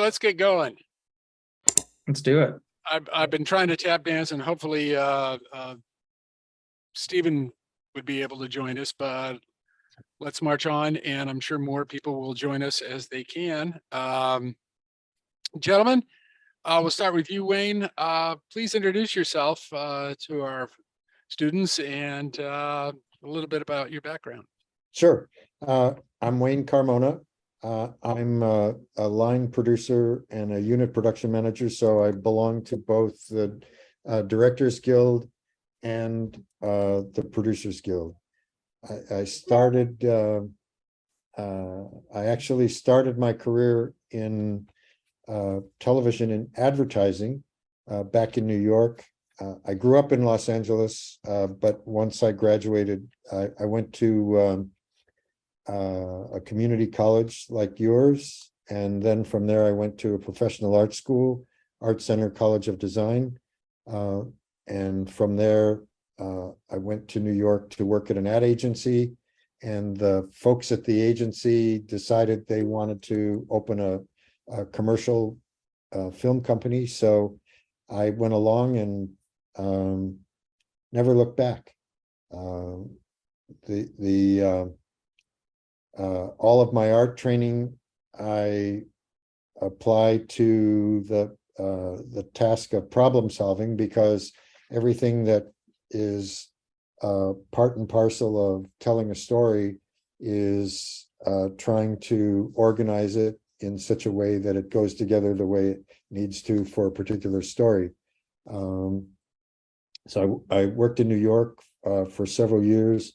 Okay, let's get going. Let's do it. I've been trying to tap dance, and hopefully Stephen would be able to join us, but let's march on, and I'm sure more people will join us as they can. Gentlemen, we'll start with you, Wayne. Please introduce yourself to our students and a little bit about your background. Sure. I'm Wayne Carmona. I'm a line producer and a unit production manager, so I belong to both the Directors Guild and the Producers Guild. I actually started my career in television and advertising back in New York. I grew up in Los Angeles, but once I graduated, I went to a community college like yours, and then from there I went to a professional art school, Art Center College of Design, and from there I went to New York to work at an ad agency, and the folks at the agency decided they wanted to open a commercial film company, so I went along and never looked back. All of my art training, I applied to the task of problem solving, because everything that is part and parcel of telling a story is trying to organize it in such a way that it goes together the way it needs to for a particular story. So I worked in New York for several years.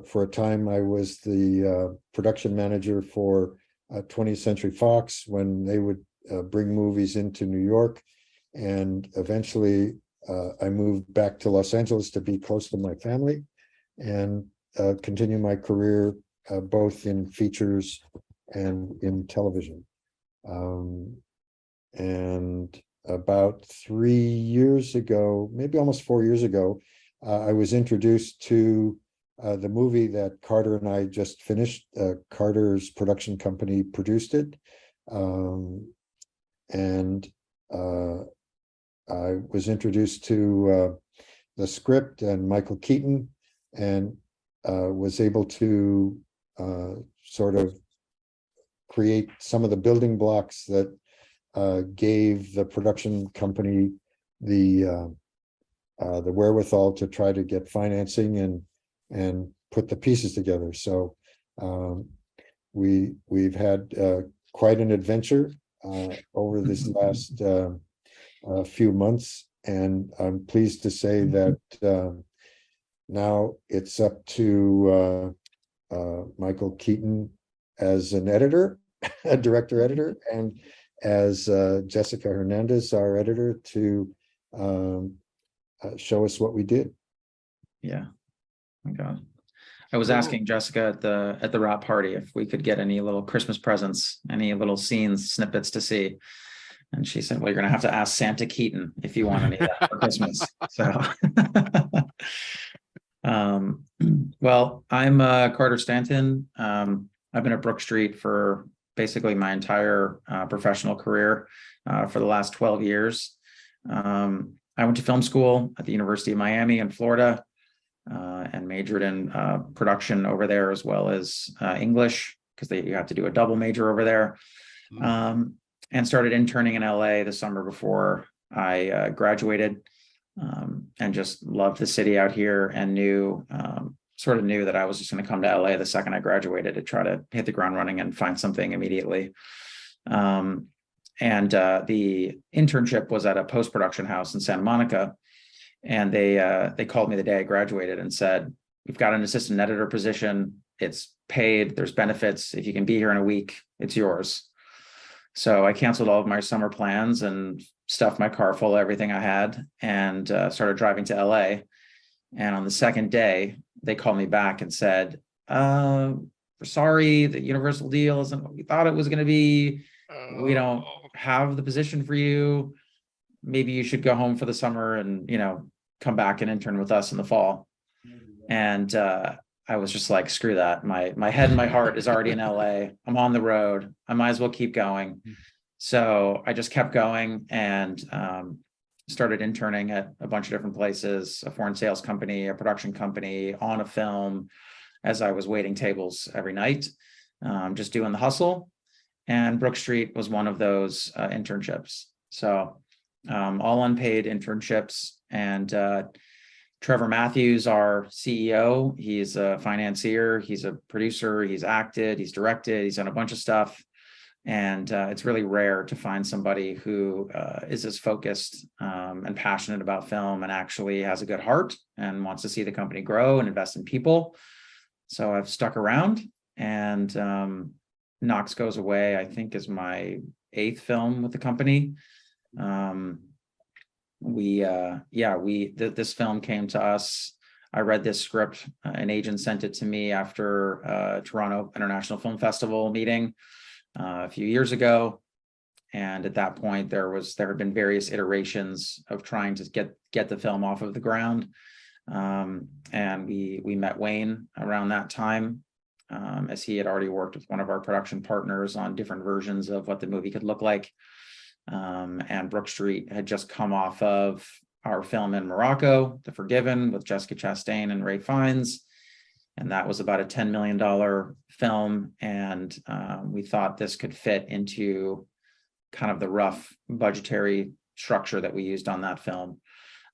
For a time, I was the production manager for 20th Century Fox when they would bring movies into New York. And eventually, I moved back to Los Angeles to be close to my family and continue my career both in features and in television. And about 3 years ago, maybe almost 4 years ago, I was introduced to the movie that Carter and I just finished. Carter's production company produced it. And I was introduced to the script and Michael Keaton, and was able to sort of create some of the building blocks that gave the production company the wherewithal to try to get financing and put the pieces together. So we've had quite an adventure over this last few months, and I'm pleased to say that now it's up to Michael Keaton as an editor, a director editor, and as Jessica Hernandez, our editor, to show us what we did. Yeah. Oh my God. I was asking Jessica at the wrap party if we could get any little Christmas presents, any little scenes, snippets to see. And she said, well, you're going to have to ask Santa Keaton if you want any of that for Christmas. So, well, I'm Carter Stanton. I've been at Brook Street for basically my entire professional career for the last 12 years. I went to film school at the University of Miami in Florida and majored in production over there, as well as English, because you have to do a double major over there. And started interning in LA the summer before I graduated, and just loved the city out here, and sort of knew that I was just going to come to LA the second I graduated to try to hit the ground running and find something immediately. And the internship was at a post-production house in Santa Monica. And they called me the day I graduated and said, we've got an assistant editor position. It's paid. There's benefits. If you can be here in a week, it's yours. So I canceled all of my summer plans and stuffed my car full of everything I had, and started driving to LA. And on the second day, they called me back and said, sorry, the Universal deal isn't what we thought it was going to be. We don't have the position for you. Maybe you should go home for the summer and, come back and intern with us in the fall. And I was just like, screw that. My head and my heart is already in LA. I'm on the road. I might as well keep going. So I just kept going and started interning at a bunch of different places, a foreign sales company, a production company, on a film, as I was waiting tables every night, just doing the hustle. And Brook Street was one of those internships. So all unpaid internships. And Trevor Matthews, our CEO, he's a financier, he's a producer, he's acted, he's directed, he's done a bunch of stuff. And it's really rare to find somebody who is as focused and passionate about film and actually has a good heart and wants to see the company grow and invest in people. So I've stuck around, and Knox Goes Away, I think, is my 8th film with the company. This film came to us. I read this script. An agent sent it to me after Toronto International Film Festival meeting a few years ago. And at that point, there had been various iterations of trying to get the film off of the ground. And we met Wayne around that time, as he had already worked with one of our production partners on different versions of what the movie could look like. And Brook Street had just come off of our film in Morocco, The Forgiven, with Jessica Chastain and Ralph Fiennes. And that was about a $10 million film. And we thought this could fit into kind of the rough budgetary structure that we used on that film.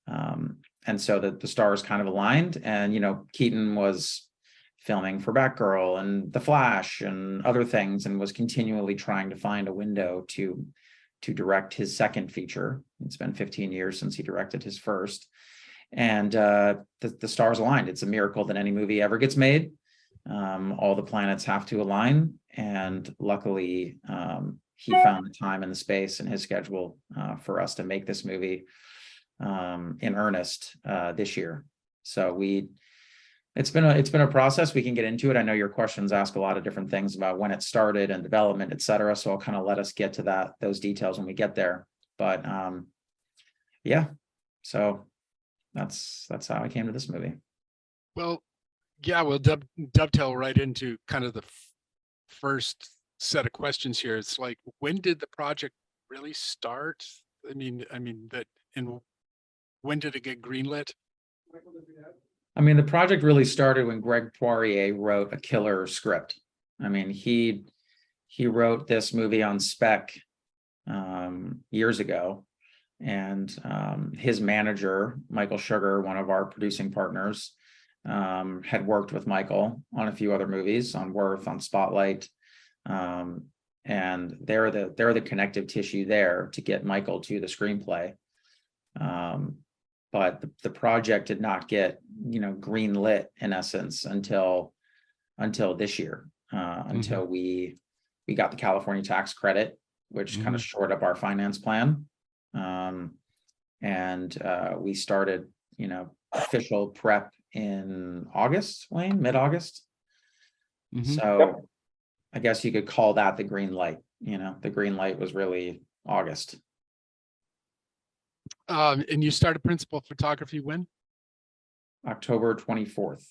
And so the stars kind of aligned. And, Keaton was filming for Batgirl and The Flash and other things, and was continually trying to find a window to direct his second feature. It's been 15 years since he directed his first. And the stars aligned. It's a miracle that any movie ever gets made. All the planets have to align. And luckily, he found the time and the space in his schedule for us to make this movie in earnest this year. So it's been a process. We can get into it. I know your questions ask a lot of different things about when it started and development, et cetera. So I'll kind of let us get to those details when we get there. But so that's how I came to this movie. Well, yeah, we'll dovetail right into kind of the first set of questions here. It's like, when did the project really start? I mean, when did it get greenlit? I mean, the project really started when Greg Poirier wrote a killer script. I mean, he wrote this movie on spec years ago. And his manager, Michael Sugar, one of our producing partners, had worked with Michael on a few other movies, on Worth, on Spotlight. And they're the connective tissue there to get Michael to the screenplay. But the project did not get, green lit in essence until this year, until we got the California tax credit, which kind of shored up our finance plan. And we started, official prep in August, Wayne, mid-August. So I guess you could call that the green light. The green light was really August. And you started principal photography when? October 24th.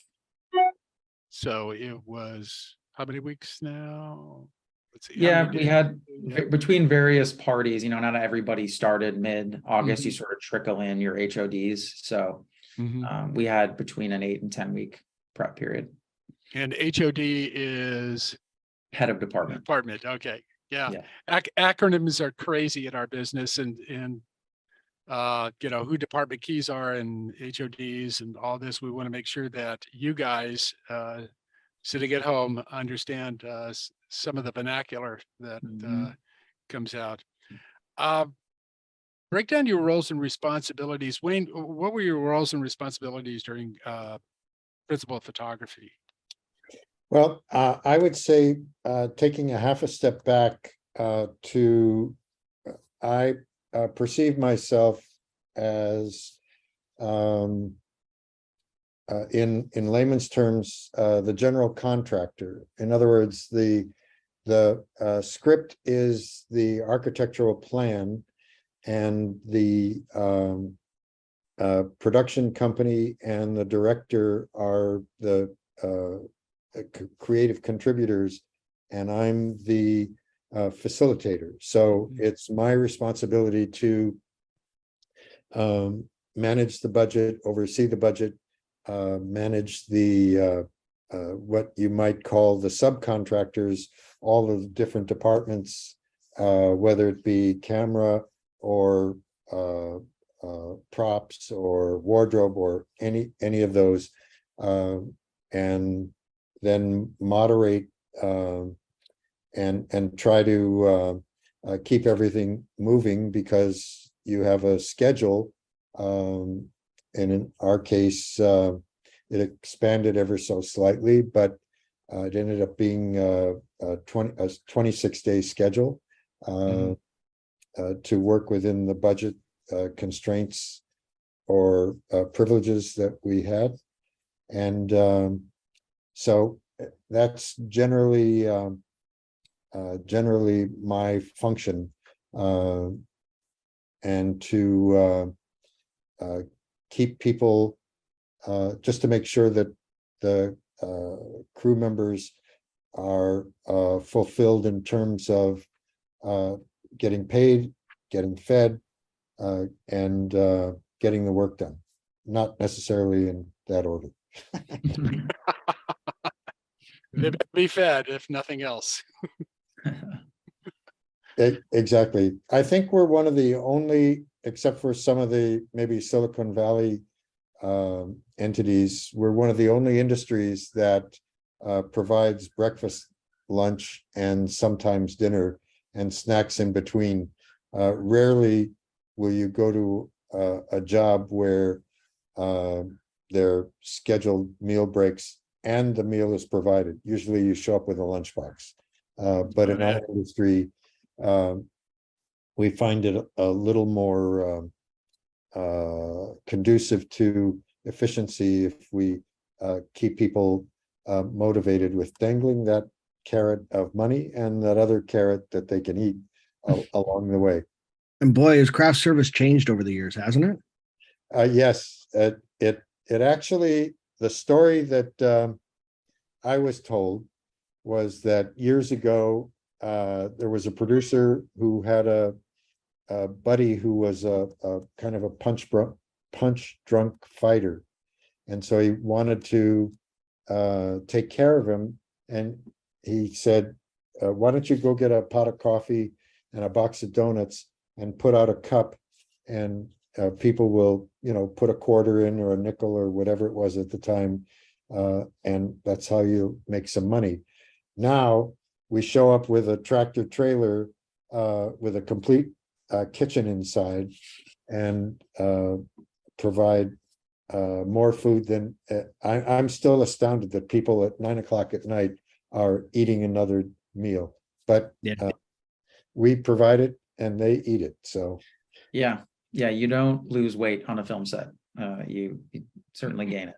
So it was how many weeks now? Let's see. Yeah, we had between various parties, not everybody started mid-August. You sort of trickle in your HODs. So we had between an 8 and 10 week prep period. And HOD is head of department. Okay. Yeah. Acronyms are crazy in our business, and who department keys are and HODs and all this. We want to make sure that you guys sitting at home understand some of the vernacular that comes out. Break down your roles and responsibilities. Wayne, what were your roles and responsibilities during principal photography? Well, I would say, taking a half a step back, I perceive myself as, in layman's terms, the general contractor. In other words, the script is the architectural plan, and the production company and the director are the creative contributors, and I'm the facilitator. So it's my responsibility to manage the budget, oversee the budget, manage the what you might call the subcontractors, all of the different departments, whether it be camera or props or wardrobe or any of those, and then moderate and try to keep everything moving, because you have a schedule. And in our case, it expanded ever so slightly, but it ended up being a 26-day schedule to work within the budget constraints or privileges that we had. And so that's generally my function, and to keep people, just to make sure that the crew members are fulfilled in terms of getting paid, getting fed, and getting the work done. Not necessarily in that order. They better be fed, if nothing else. Exactly. I think we're one of the only, except for some of the maybe Silicon Valley entities, we're one of the only industries that provides breakfast, lunch, and sometimes dinner and snacks in between. Rarely will you go to a job where there are scheduled meal breaks and the meal is provided. Usually you show up with a lunchbox. But in our industry, we find it a little more conducive to efficiency if we keep people motivated with dangling that carrot of money and that other carrot that they can eat along the way. And boy, has craft service changed over the years, hasn't it? Yes, it actually, the story that I was told was that years ago, there was a producer who had a buddy who was a kind of a punch drunk fighter. And so he wanted to take care of him. And he said, why don't you go get a pot of coffee and a box of donuts and put out a cup, and people will, put a quarter in or a nickel or whatever it was at the time. And that's how you make some money. Now we show up with a tractor trailer with a complete kitchen inside and provide more food than I'm still astounded that people at 9 o'clock at night are eating another meal, but we provide it and they eat it. So Yeah, you don't lose weight on a film set. You certainly gain it.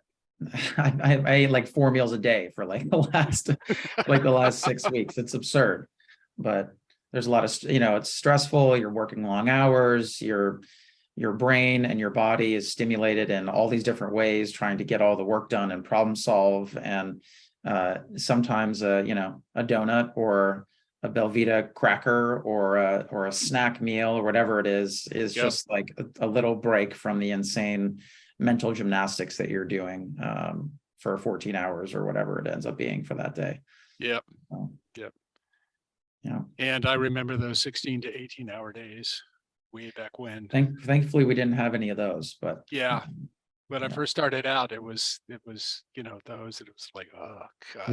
I ate like 4 meals a day for like the last 6 weeks. It's absurd, but there's a lot of, it's stressful. You're working long hours. Your brain and your body is stimulated in all these different ways, trying to get all the work done and problem solve. And sometimes a donut or a Belvita cracker or a snack meal or whatever it is just like a little break from the insane mental gymnastics that you're doing for 14 hours or whatever it ends up being for that day. Yep. So, Yep. Yeah. And I remember those 16 to 18-hour days way back when. Thankfully, we didn't have any of those, but When I first started out, it was those, and it was like, oh gosh.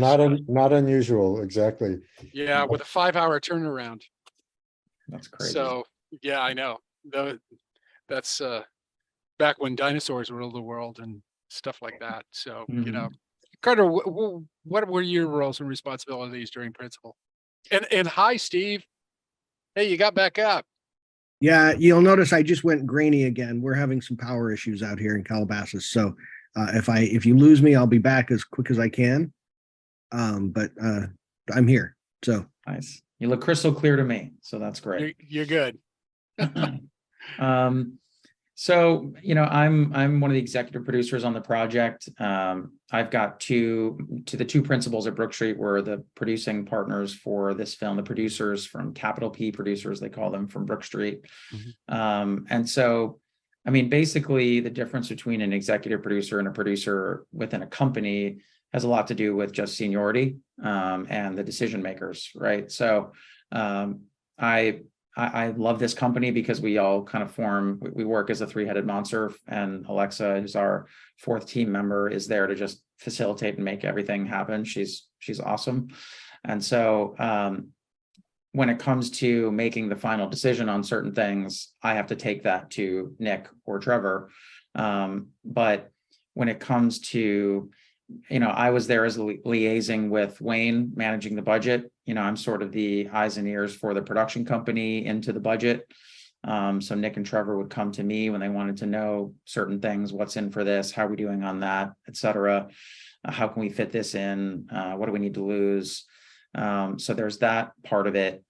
not unusual, exactly. Yeah, with a 5-hour turnaround. that's crazy. So yeah, I know. That's back when dinosaurs ruled the world and stuff like that. So Carter, what were your roles and responsibilities during principal? And hi, Steve. Hey, you got back up. Yeah, you'll notice I just went grainy again. We're having some power issues out here in Calabasas. So if you lose me, I'll be back as quick as I can. But I'm here. So Nice. You look crystal clear to me. So that's great. You're good. So, I'm one of the executive producers on the project. I've got the two principals at Brook Street were the producing partners for this film, the producers from capital P producers, they call them, from Brook Street. And so, basically the difference between an executive producer and a producer within a company has a lot to do with just seniority, and the decision makers, right? So, I love this company because we all kind of we work as a three-headed monster, and Alexa, who's our fourth team member, is there to just facilitate and make everything happen. She's awesome. And so when it comes to making the final decision on certain things, I have to take that to Nick or Trevor. But when it comes to, I was there as liaising with Wayne, managing the budget. I'm sort of the eyes and ears for the production company into the budget. So Nick and Trevor would come to me when they wanted to know certain things, what's in for this, how are we doing on that, et cetera. How can we fit this in? What do we need to lose? So there's that part of it.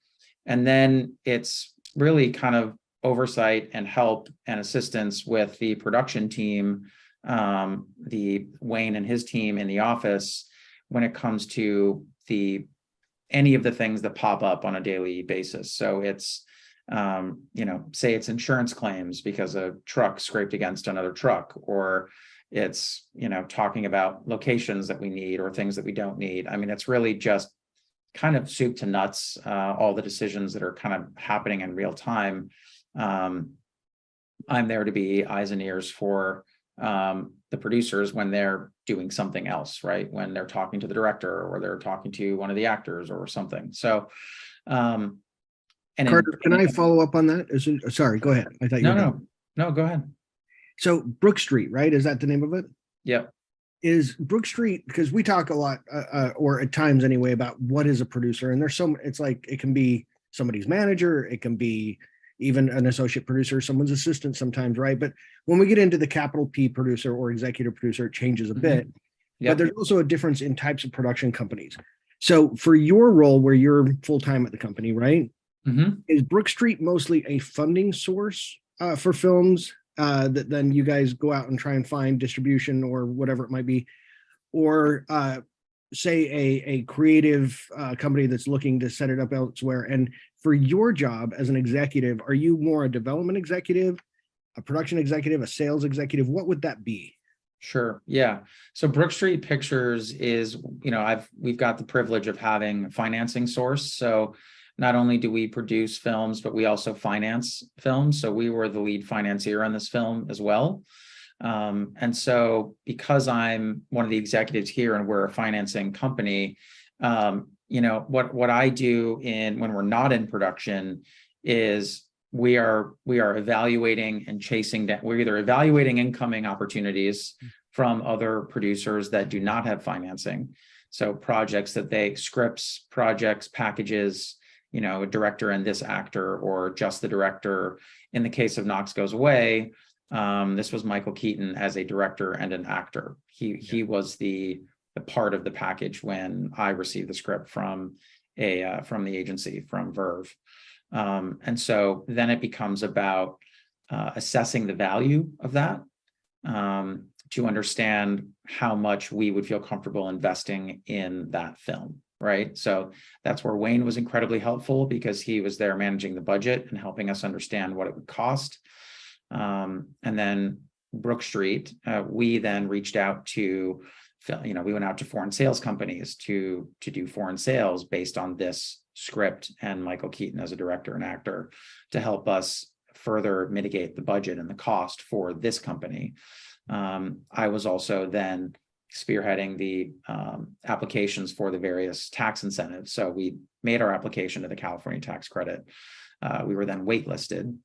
And then it's really kind of oversight and help and assistance with the production team, the Wayne and his team in the office, when it comes to any of the things that pop up on a daily basis. So it's, say it's insurance claims because a truck scraped against another truck, or it's, talking about locations that we need or things that we don't need. It's really just kind of soup to nuts, all the decisions that are kind of happening in real time. I'm there to be eyes and ears for the producers when they're doing something else, right? When they're talking to the director or they're talking to one of the actors or something. So, and Carter, can I follow up on that? Sorry, go ahead. I thought you were done. No, go ahead. So Brook Street, right? Is that the name of it? Yep. Is Brook Street, because we talk a lot, or at times anyway, about what is a producer, and it's like it can be somebody's manager, it can be even an associate producer, someone's assistant sometimes, right? But when we get into the capital P producer or executive producer, it changes a bit. Yep. But there's also a difference in types of production companies. So for your role, where you're full-time at the company, right? Is Brook Street mostly a funding source for films that then you guys go out and try and find distribution or whatever it might be? Or say a creative company that's looking to set it up elsewhere? And for your job as an executive, are you more a development executive, a production executive, a sales executive? What would that be? Sure. Yeah. So Brook Street Pictures is, we've got the privilege of having a financing source. So not only do we produce films, but we also finance films. So we were the lead financier on this film as well. And so because I'm one of the executives here and we're a financing company, what I do when we're not in production is we are evaluating and chasing down. We're either evaluating incoming opportunities from other producers that do not have financing. So projects scripts, projects, packages, a director and this actor, or just the director. In the case of Knox Goes Away, this was Michael Keaton as a director and an actor. He was the part of the package when I received the script from the agency, from Verve. And so then it becomes about assessing the value of that, to understand how much we would feel comfortable investing in that film. Right. So that's where Wayne was incredibly helpful, because he was there managing the budget and helping us understand what it would cost. And then Brook Street, we then reached out to, we went out to foreign sales companies to do foreign sales based on this script and Michael Keaton as a director and actor, to help us further mitigate the budget and the cost for this company. I was also then spearheading the applications for the various tax incentives. So we made our application to the California tax credit. We were then waitlisted,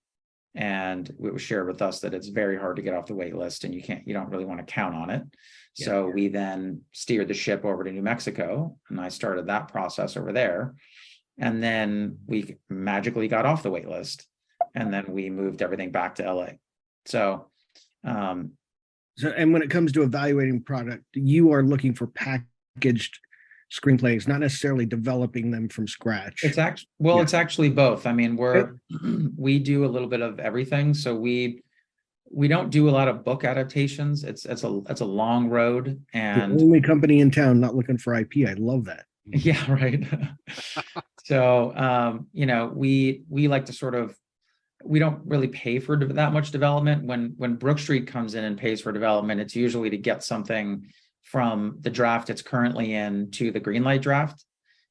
and it was shared with us that it's very hard to get off the wait list, and you don't really want to count on it. Yeah. So we then steered the ship over to New Mexico, and I started that process over there. And then we magically got off the wait list, and then we moved everything back to LA. So, and when it comes to evaluating product, you are looking for packaged screenplays, not necessarily developing them from scratch. It's actually both. We do a little bit of everything. So we we don't do a lot of book adaptations. It's a long road, The and only company in town not looking for IP. I love that. yeah, right. So you know, we like to sort of, we don't really pay for that much development. When Brook Street comes in and pays for development, it's usually to get something from the draft it's currently in to the green light draft.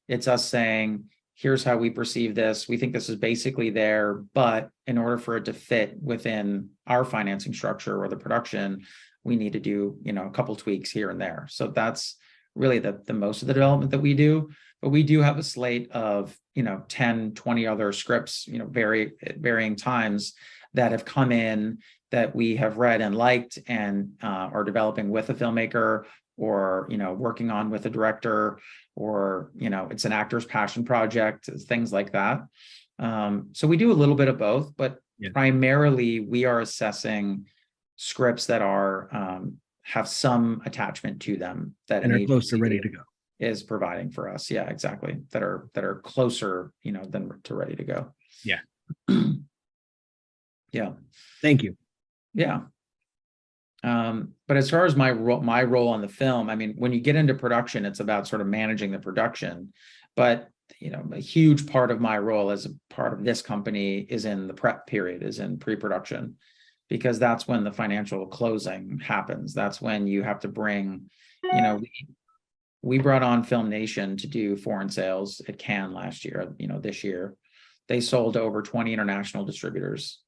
It's us saying, here's how we perceive this. We think this is basically there, but in order for it to fit within our financing structure or the production, we need to do, you know, a couple tweaks here and there. So that's really the most of the development that we do. But we do have a slate of, you know, 10, 20 other scripts, you know, varying times that have come in that we have read and liked and are developing with a filmmaker, or, you know, working on with a director, or, you know, it's an actor's passion project, things like that. So we do a little bit of both, but primarily we are assessing scripts that are have some attachment to them that And are close to ready to go. is providing for us. Yeah, exactly. That are closer, you know, than to ready to go. Yeah. Yeah. Thank you. Yeah. But as far as my role on the film, I mean, when you get into production, it's about sort of managing the production. But, you know, a huge part of my role as a part of this company is in the prep period, is in pre-production, because that's when the financial closing happens. That's when you have to bring, you know, we brought on Film Nation to do foreign sales at Cannes last year. You know, this year they sold to over 20 international distributors.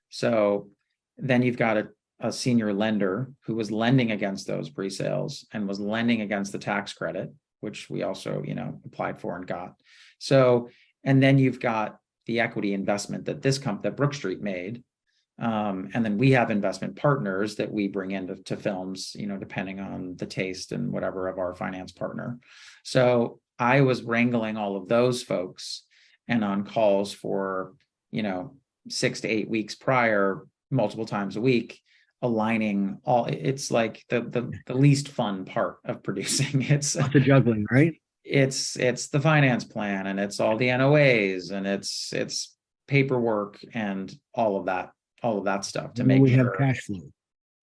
So then you've got a senior lender who was lending against those pre-sales and was lending against the tax credit, which we also, you know, applied for and got. So, and then you've got the equity investment that that Brook Street made. And then we have investment partners that we bring into films, you know, depending on the taste and whatever of our finance partner. So I was wrangling all of those folks and on calls for, you know, 6 to 8 weeks prior, multiple times a week, aligning all. It's like the least fun part of producing. It's the juggling, right? It's the finance plan, and it's all the NOAs, and it's paperwork and all of that stuff to make we sure have cash flow.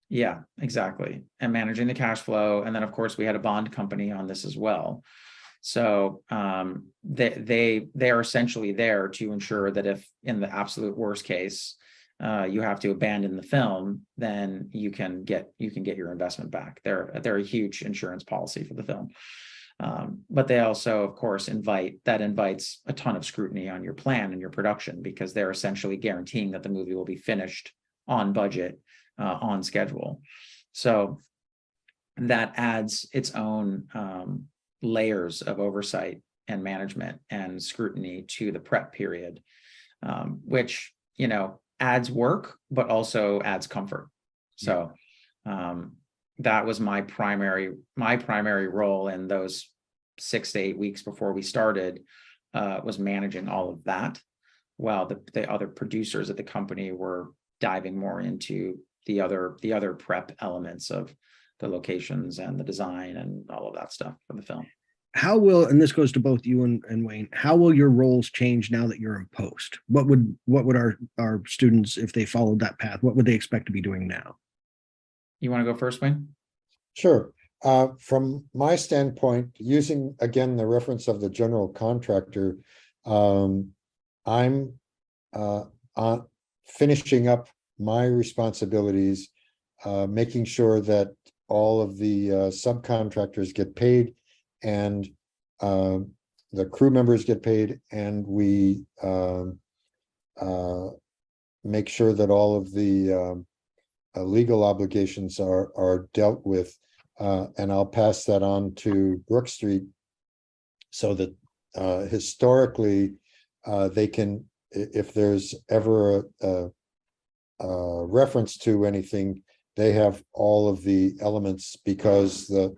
Yeah, exactly. And managing the cash flow. And then of course we had a bond company on this as well. So they are essentially there to ensure that if in the absolute worst case you have to abandon the film, then you can get your investment back. They're a huge insurance policy for the film. But they also, of course, invites a ton of scrutiny on your plan and your production, because they're essentially guaranteeing that the movie will be finished on budget, on schedule. So that adds its own layers of oversight and management and scrutiny to the prep period, which, you know, adds work, but also adds comfort. So that was my primary role in those 6 to 8 weeks before we started, was managing all of that, while the other producers at the company were diving more into the other prep elements of the locations and the design and all of that stuff for the film. How will, and this goes to both you and Wayne, how will your roles change now that you're in post? What would our students, if they followed that path, what would they expect to be doing now? You want to go first, Wayne? Sure. From my standpoint, using again the reference of the general contractor, I'm finishing up my responsibilities, making sure that all of the subcontractors get paid and the crew members get paid, and we make sure that all of the legal obligations are dealt with, and I'll pass that on to Brook Street so that historically they can, if there's ever a reference to anything, they have all of the elements, because the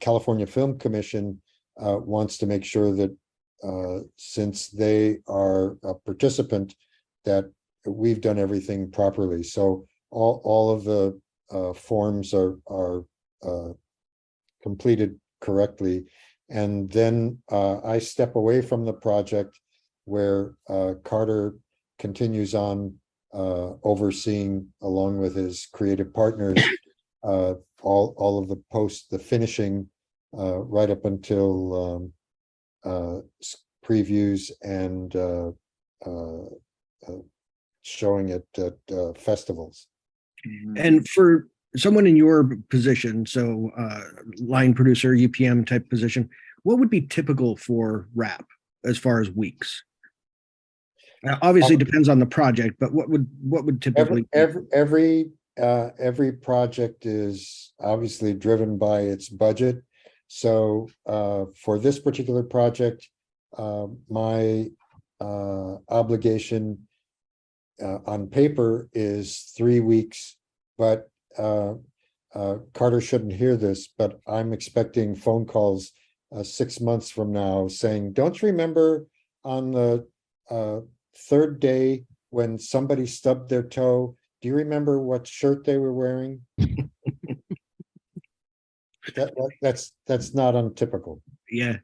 California Film Commission wants to make sure that since they are a participant, that we've done everything properly. So all of the forms are completed correctly, and then I step away from the project where Carter continues on overseeing, along with his creative partners, all of the finishing, right up until previews and showing it at festivals. And for someone in your position, so line producer, UPM type position, what would be typical for wrap as far as weeks? Obviously, it depends on the project, but what would typically every project is obviously driven by its budget. So for this particular project, my obligation on paper is 3 weeks, but Carter shouldn't hear this, but I'm expecting phone calls 6 months from now saying, don't you remember on the third day when somebody stubbed their toe? Do you remember what shirt they were wearing? That's not untypical. Yeah.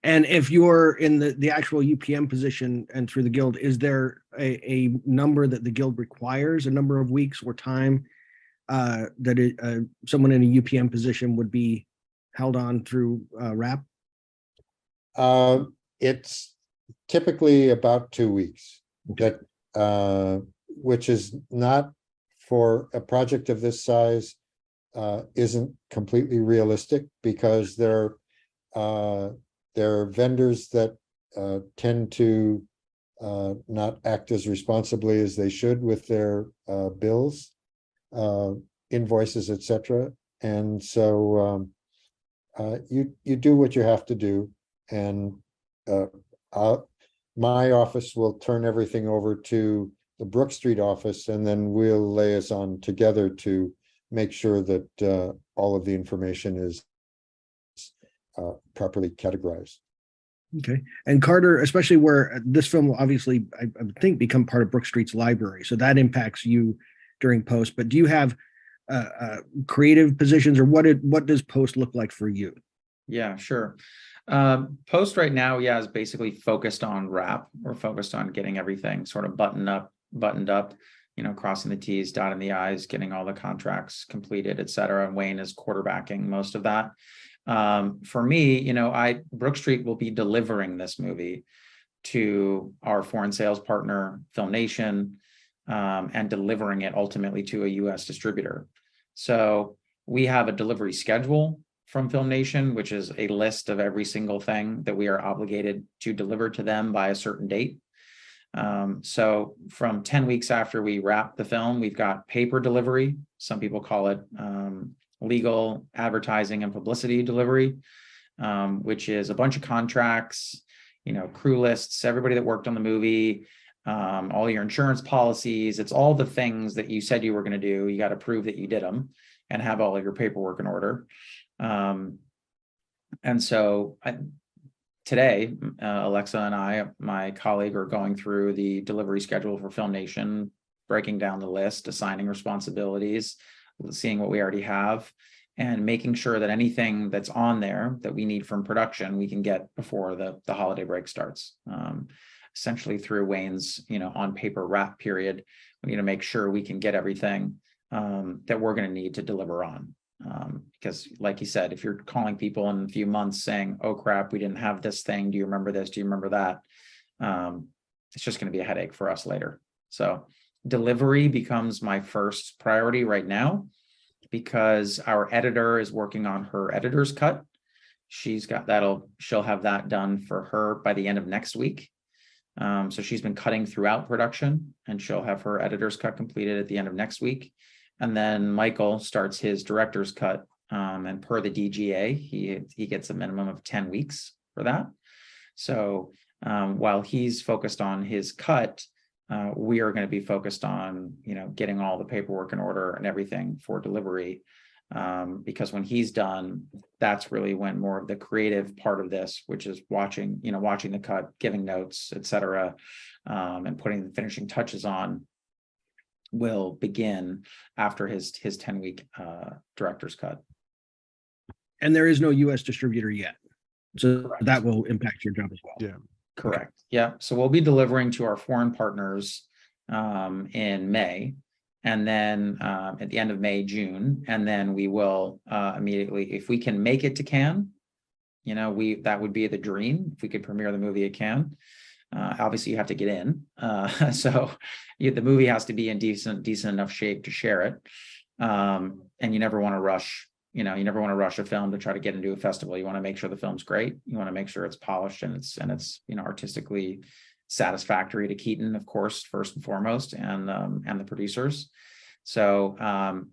And if you're in the actual UPM position and through the guild, is there a number that the guild requires, a number of weeks or time that someone in a UPM position would be held on through wrap? It's typically about 2 weeks, that which is not, for a project of this size, isn't completely realistic, because there are vendors that tend to not act as responsibly as they should with their bills, invoices, etc. And so you do what you have to do, and my office will turn everything over to the Brook Street office, and then we'll liaison together to make sure that all of the information is properly categorized. Okay. And Carter, especially where this film will obviously, I think, become part of Brook Street's library, so that impacts you during post. But do you have creative positions, or what does post look like for you? Yeah, sure. Post right now, is basically focused on wrap. We're focused on getting everything sort of buttoned up, crossing the T's, dotting the I's, getting all the contracts completed, et cetera. And Wayne is quarterbacking most of that. For me, Brook Street will be delivering this movie to our foreign sales partner, Film Nation, and delivering it ultimately to a US distributor. So we have a delivery schedule from Film Nation, which is a list of every single thing that we are obligated to deliver to them by a certain date. So from 10 weeks after we wrap the film, we've got paper delivery. Some people call it legal, advertising, and publicity delivery, which is a bunch of contracts, crew lists, everybody that worked on the movie, all your insurance policies. It's all the things that you said you were going to do. You got to prove that you did them and have all of your paperwork in order. And so today, Alexa and I, my colleague, are going through the delivery schedule for Film Nation, breaking down the list, assigning responsibilities, seeing what we already have, and making sure that anything that's on there that we need from production, we can get before the holiday break starts. Essentially through Wayne's, on paper wrap period, we need to make sure we can get everything that we're going to need to deliver on. Because like you said, if you're calling people in a few months saying, oh crap, we didn't have this thing, do you remember this, do you remember that, it's just going to be a headache for us later. So delivery becomes my first priority right now, because our editor is working on her editor's cut. She'll have that done for her by the end of next week. So she's been cutting throughout production, and she'll have her editor's cut completed at the end of next week. And then Michael starts his director's cut, and per the DGA, he gets a minimum of 10 weeks for that. So while he's focused on his cut, we are going to be focused on, getting all the paperwork in order and everything for delivery. Because when he's done, that's really when more of the creative part of this, which is watching the cut, giving notes, et cetera, and putting the finishing touches on, will begin after his 10-week director's cut. And there is no US distributor yet, so Correct. that will impact your job as well. Yeah. Correct. Yeah. So we'll be delivering to our foreign partners in May. And then at the end of May, June, and then we will immediately, if we can make it to Cannes, you know, that would be the dream if we could premiere the movie at Cannes. Obviously, you have to get in, so the movie has to be in decent enough shape to share it. And you never want to rush. You know, you never want to rush a film to try to get into a festival. You want to make sure the film's great. You want to make sure it's polished and it's you know, artistically satisfactory to Keaton, of course, first and foremost, and the producers. So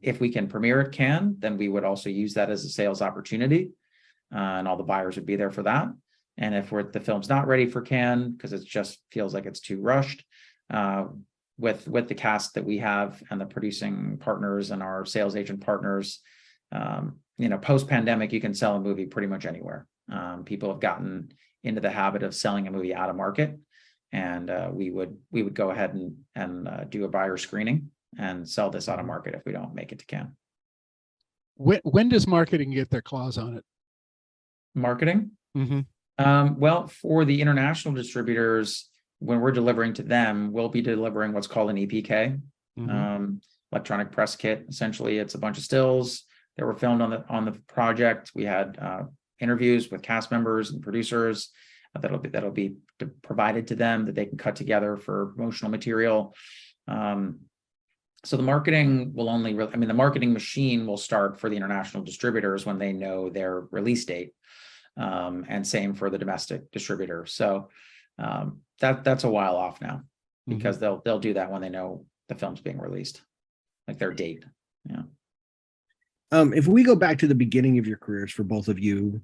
if we can premiere at Cannes, then we would also use that as a sales opportunity, and all the buyers would be there for that. And if the film's not ready for Cannes because it just feels like it's too rushed, with the cast that we have and the producing partners and our sales agent partners, you know, post-pandemic, you can sell a movie pretty much anywhere. People have gotten into the habit of selling a movie out of market, and we would go ahead and do a buyer screening and sell this out of market if we don't make it to Cannes. When does marketing get their claws on it? Marketing? Well, for the international distributors, when we're delivering to them, we'll be delivering what's called an EPK, electronic press kit. Essentially, it's a bunch of stills that were filmed on the project. We had interviews with cast members and producers that'll be provided to them that they can cut together for promotional material. So the marketing will the marketing machine will start for the international distributors when they know their release date, and same for the domestic distributor. So that's a while off now, because they'll do that when they know the film's being released, like their date. Yeah. If we go back to the beginning of your careers for both of you,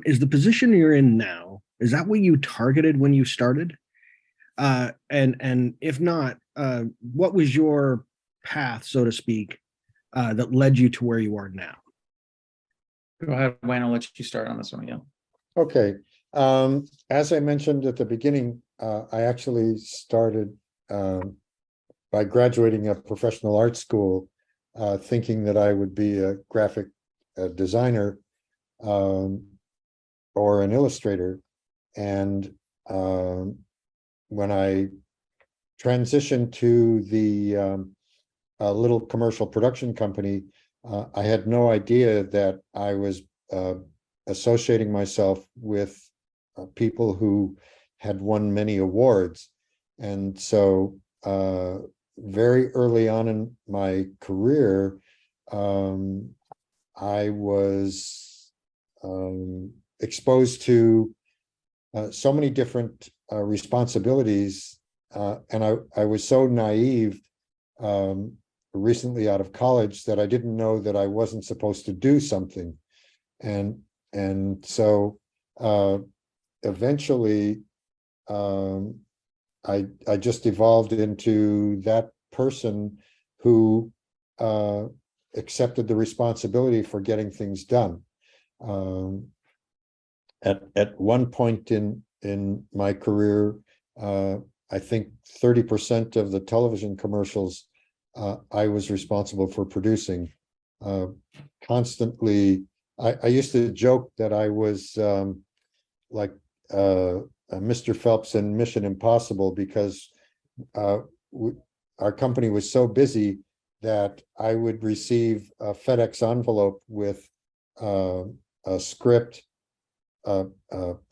is the position you're in now, is that what you targeted when you started? And if not, what was your path, so to speak, that led you to where you are now? Go ahead, Wayne, I'll let you start on this one again. Okay. As I mentioned at the beginning, I actually started by graduating a professional art school, thinking that I would be a graphic designer or an illustrator. And when I transitioned to the little commercial production company, I had no idea that I was associating myself with people who had won many awards. And so very early on in my career, I was exposed to so many different responsibilities, and I was so naive recently out of college that I didn't know that I wasn't supposed to do something. And so eventually I just evolved into that person who accepted the responsibility for getting things done. At one point in my career, I think 30% of the television commercials I was responsible for producing. Constantly, I used to joke that I was like Mr. Phelps in Mission Impossible, because our company was so busy that I would receive a FedEx envelope with a script, a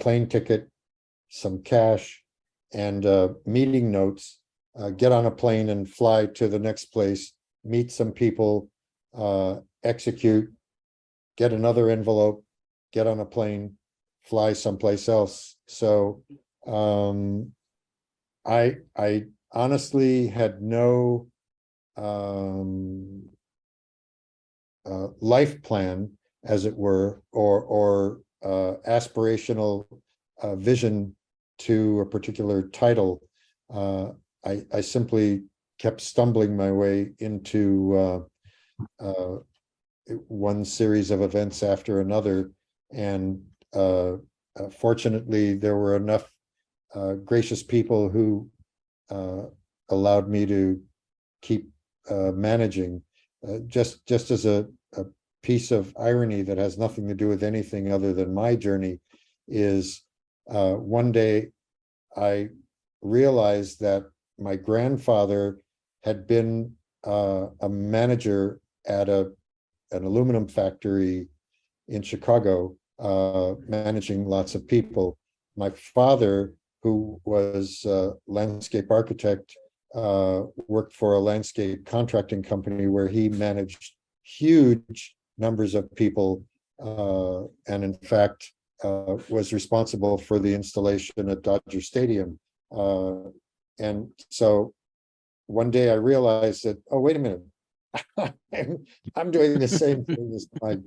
plane ticket, some cash, and meeting notes, get on a plane and fly to the next place, meet some people, execute, get another envelope, get on a plane, fly someplace else. So I honestly had no life plan, as it were, or aspirational vision to a particular title. I simply kept stumbling my way into one series of events after another, and fortunately there were enough gracious people who allowed me to keep managing. Just as a piece of irony that has nothing to do with anything other than my journey is, one day I realized that my grandfather had been a manager at an aluminum factory in Chicago, managing lots of people. My father, who was a landscape architect, worked for a landscape contracting company where he managed huge numbers of people, and in fact was responsible for the installation at Dodger Stadium. And so one day I realized that, oh, wait a minute, I'm doing the same thing as my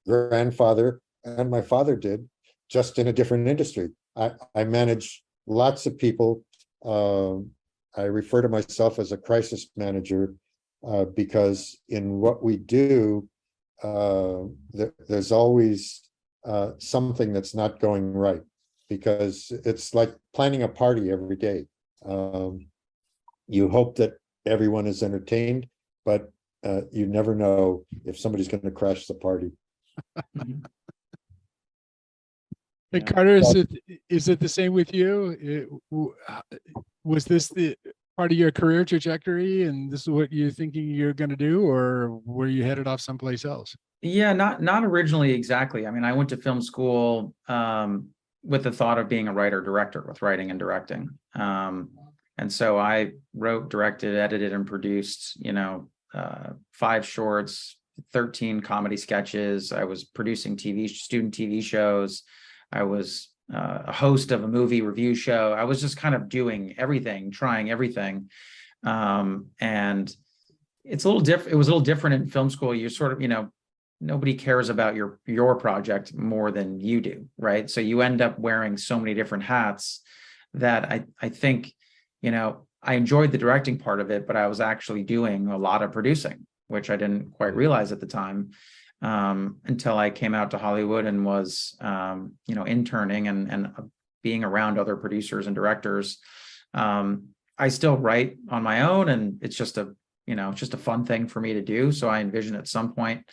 grandfather and my father did, just in a different industry. I manage lots of people. I refer to myself as a crisis manager because in what we do, there's always something that's not going right, because it's like planning a party every day. You hope that everyone is entertained, but you never know if somebody's going to crash the party. Hey, Carter, is it the same with you? Was this the part of your career trajectory, and this is what you're thinking you're going to do, or were you headed off someplace else? Yeah, not originally exactly. I mean, I went to film school with the thought of being a writer director, with writing and directing. And so I wrote, directed, edited, and produced, 5 shorts, 13 comedy sketches. I was producing student TV shows. I was a host of a movie review show. I was just kind of doing everything, trying everything. And it's a little different. It was a little different in film school. You sort of, nobody cares about your project more than you do, right? So you end up wearing so many different hats that I think, I enjoyed the directing part of it, but I was actually doing a lot of producing, which I didn't quite realize at the time, until I came out to Hollywood and was, interning and being around other producers and directors. I still write on my own, and it's just a fun thing for me to do. So I envision at some point,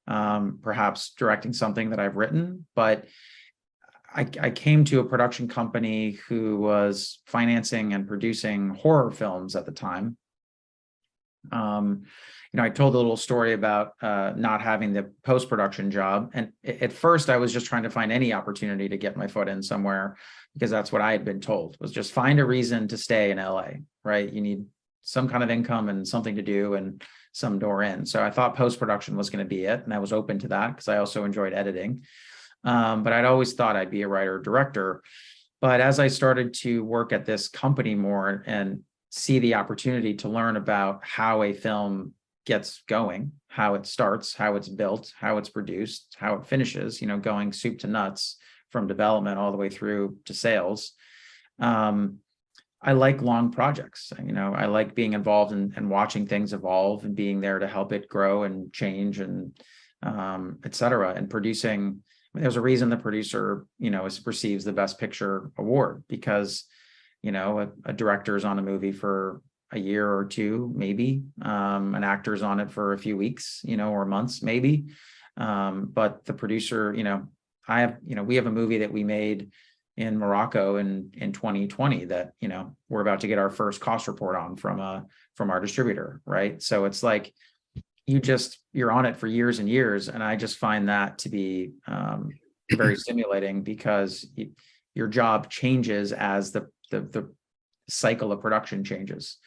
perhaps directing something that I've written, but I came to a production company who was financing and producing horror films at the time. I told a little story about not having the post-production job. And at first I was just trying to find any opportunity to get my foot in somewhere, because that's what I had been told, was just find a reason to stay in LA, right? You need some kind of income and something to do and some door in. So I thought post-production was going to be it. And I was open to that because I also enjoyed editing. But I'd always thought I'd be a writer or director. But as I started to work at this company more and see the opportunity to learn about how a film gets going, how it starts, how it's built, how it's produced, how it finishes, going soup to nuts from development all the way through to sales. I like long projects. I like being involved and watching things evolve and being there to help it grow and change and et cetera. And producing, there's a reason the producer, receives the Best Picture award, because, a director's on a movie for a year or two, maybe, an actor's on it for a few weeks, or months, maybe. But the producer, we have a movie that we made in Morocco in 2020 that, we're about to get our first cost report on from our distributor. Right. So it's like, you're on it for years and years. And I just find that to be very stimulating, because your job changes as the cycle of production changes,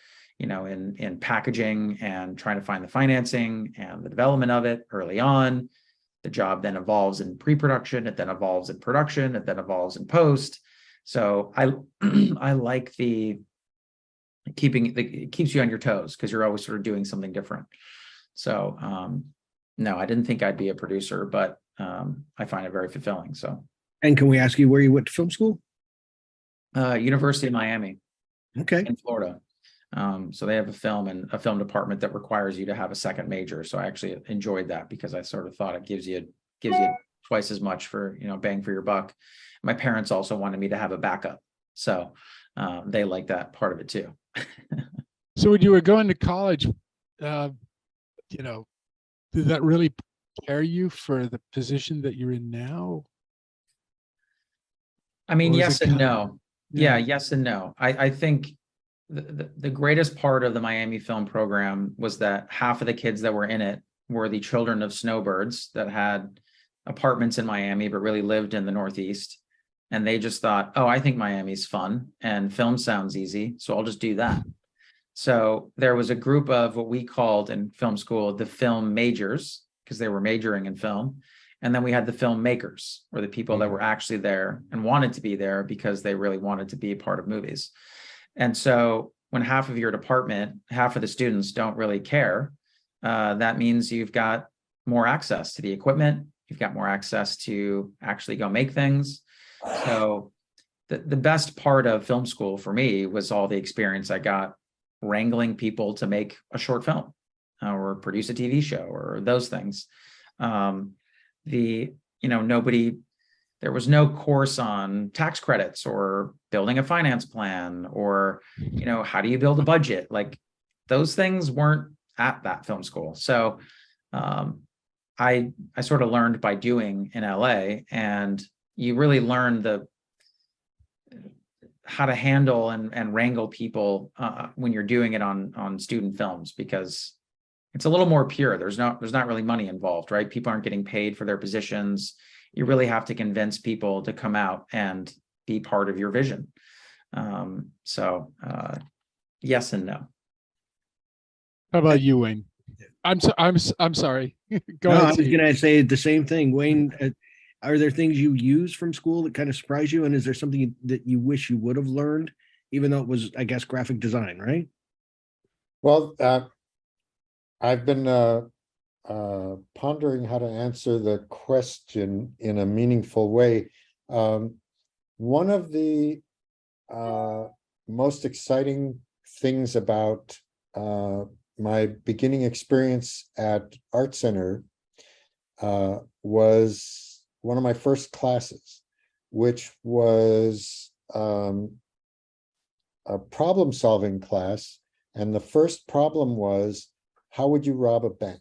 in packaging and trying to find the financing and the development of it early on. The job then evolves in pre-production, it then evolves in production, it then evolves in post. So I like it keeps you on your toes, because you're always sort of doing something different. So no, I didn't think I'd be a producer, but I find it very fulfilling. So. And can we ask you where you went to film school? University of Miami. Okay. In Florida. So they have a film department that requires you to have a second major. So I actually enjoyed that, because I sort of thought it gives you twice as much for, bang for your buck. My parents also wanted me to have a backup. So they like that part of it too. So when you were going to college, did that really prepare you for the position that you're in now? I mean, Or was yes it and kind of- no. Yeah, yes and no. I think the greatest part of the Miami film program was that half of the kids that were in it were the children of snowbirds that had apartments in Miami, but really lived in the Northeast. And they just thought, oh, I think Miami's fun and film sounds easy, so I'll just do that. So there was a group of what we called in film school the film majors, because they were majoring in film. And then we had the film makers, or the people that were actually there and wanted to be there because they really wanted to be a part of movies. And so when half of your department, half of the students don't really care, that means you've got more access to the equipment, you've got more access to actually go make things. So the best part of film school for me was all the experience I got wrangling people to make a short film or produce a TV show or those things. There was no course on tax credits or building a finance plan or, how do you build a budget? Like those things weren't at that film school. So I sort of learned by doing in LA, and you really learn how to handle and wrangle people when you're doing it on student films, because it's a little more pure. There's not really money involved, right? People aren't getting paid for their positions. You really have to convince people to come out and be part of your vision. Yes and no. How about you, Wayne? I'm sorry. Go No, ahead. I was Steve. going to say the same thing. Wayne, are there things you use from school that kind of surprise you? And is there something that you wish you would have learned, even though it was, I guess, graphic design, right? Well, I've been pondering how to answer the question in a meaningful way. One of the most exciting things about my beginning experience at Art Center was one of my first classes, which was a problem-solving class. And the first problem was, how would you rob a bank?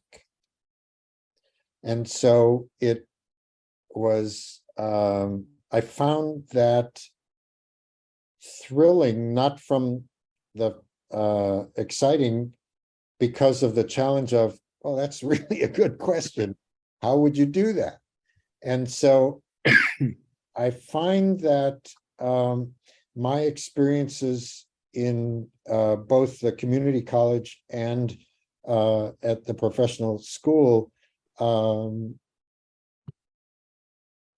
And so it was, I found that thrilling, not from the exciting, because of the challenge of, oh, that's really a good question. How would you do that? And so I find that my experiences in both the community college and at the professional school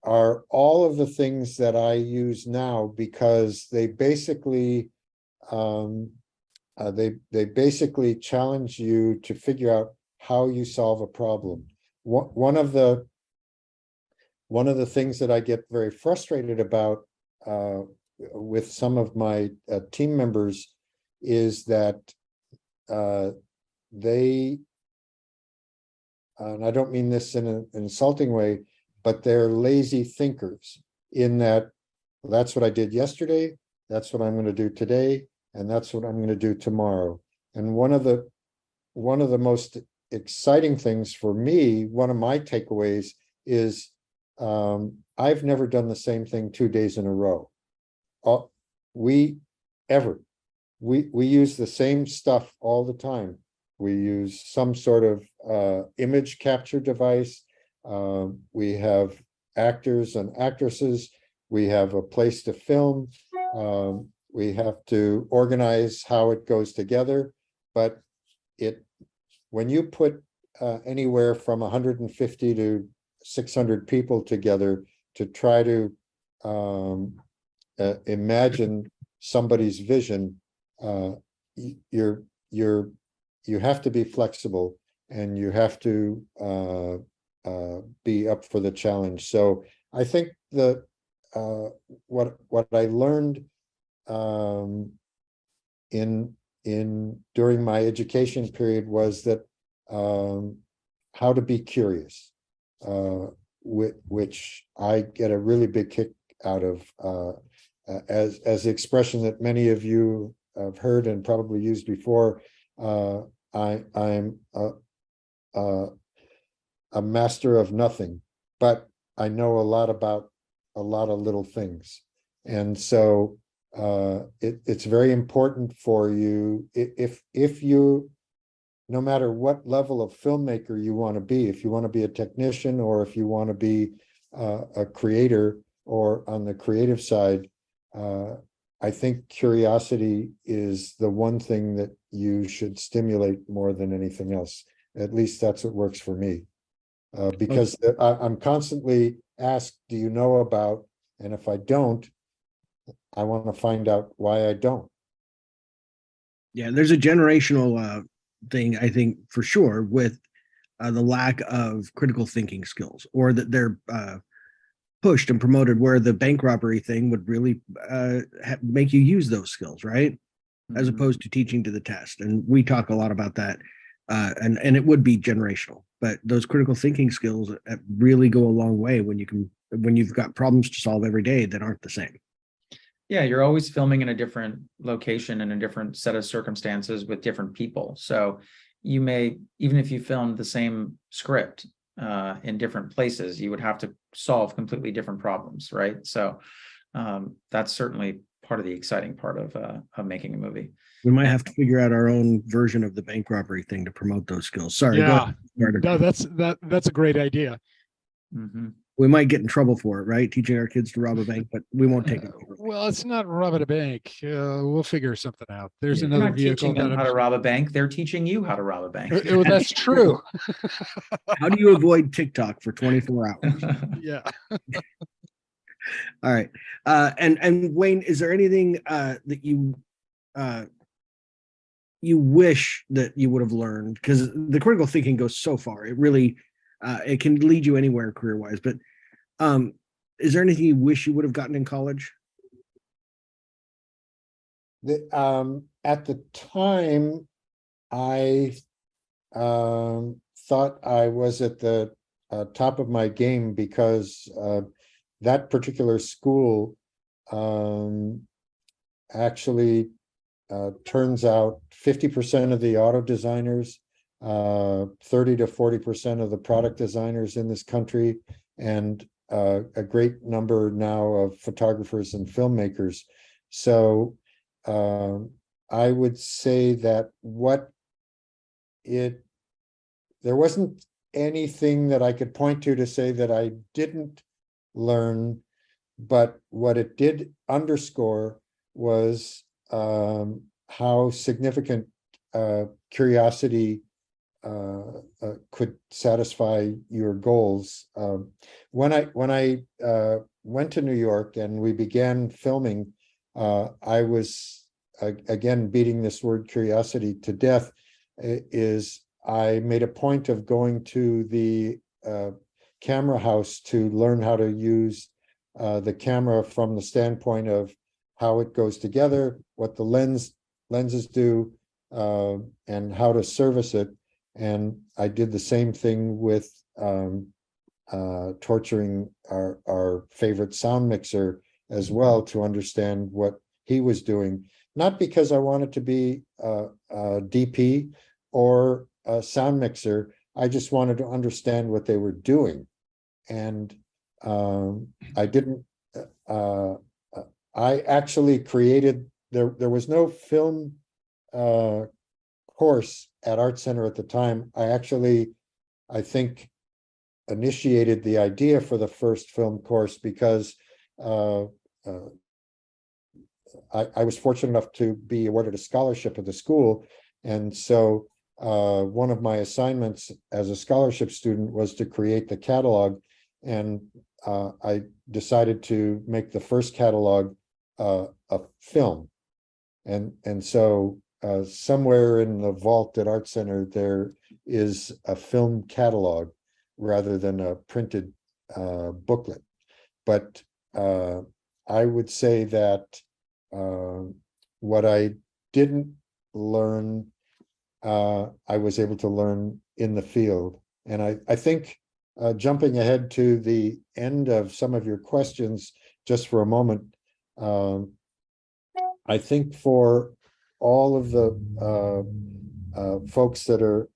are all of the things that I use now, because they basically challenge you to figure out how you solve a problem. One of the things that I get very frustrated about with some of my team members is that they, and I don't mean this in an insulting way, but they're lazy thinkers, in that, well, that's what I did yesterday, that's what I'm going to do today, and that's what I'm going to do tomorrow. And one of the most exciting things for me, one of my takeaways is I've never done the same thing 2 days in a row. We use the same stuff all the time. We use some sort of image capture device. We have actors and actresses. We have a place to film. We have to organize how it goes together. But when you put anywhere from 150 to 600 people together to try to imagine somebody's vision, you have to be flexible, and you have to be up for the challenge. So I think that what I learned during my education period was that how to be curious, which I get a really big kick out of, as the expression that many of you have heard and probably used before. I'm a master of nothing, but I know a lot about a lot of little things. And so it's very important for you if you, no matter what level of filmmaker you want to be, if you want to be a technician or if you want to be a creator or on the creative side, I think curiosity is the one thing that you should stimulate more than anything else. At least that's what works for me. Because I'm constantly asked, do you know about, and if I don't, I want to find out why I don't. Yeah, there's a generational thing, I think, for sure, with the lack of critical thinking skills, or that they're pushed and promoted, where the bank robbery thing would really make you use those skills, right? As opposed to teaching to the test. And we talk a lot about that. And it would be generational, but those critical thinking skills really go a long way when you've got problems to solve every day that aren't the same. Yeah, you're always filming in a different location and a different set of circumstances with different people. So you may, even if you filmed the same script in different places, you would have to solve completely different problems, right? So that's certainly part of the exciting part of making a movie. We might have to figure out our own version of the bank robbery thing to promote those skills. Sorry. Yeah, no, that's a great idea. Mm-hmm. We might get in trouble for it, right? Teaching our kids to rob a bank, but we won't take it over. Well, it's not robbing a bank. We'll figure something out. There's You're another not vehicle teaching them that how to rob a bank. They're teaching you how to rob a bank. That's true. How do you avoid TikTok for 24 hours? Yeah. All right. And Wayne, is there anything that you wish that you would have learned? Because the critical thinking goes so far. It really it can lead you anywhere career-wise. But is there anything you wish you would have gotten in college? At the time, I thought I was at the top of my game, because that particular school actually turns out 50% of the auto designers, 30 to 40% of the product designers in this country, and a great number now of photographers and filmmakers. So I would say that there wasn't anything that I could point to say that I didn't learn, but what it did underscore was how significant curiosity could satisfy your goals. When I went to New York and we began filming, I was again beating this word curiosity to death. I made a point of going to the camera house to learn how to use the camera from the standpoint of how it goes together, what the lenses do, and how to service it. And I did the same thing with torturing our favorite sound mixer as well, to understand what he was doing. Not because I wanted to be a DP or a sound mixer, I just wanted to understand what they were doing. And I didn't, I actually created, there was no film course at Art Center at the time. I think, initiated the idea for the first film course because I was fortunate enough to be awarded a scholarship at the school. And so one of my assignments as a scholarship student was to create the catalog. And I decided to make the first catalog a film. And so somewhere in the vault at Art Center, there is a film catalog rather than a printed booklet. But I would say that what I didn't learn, I was able to learn in the field. And I think jumping ahead to the end of some of your questions just for a moment, I think for all of the folks that are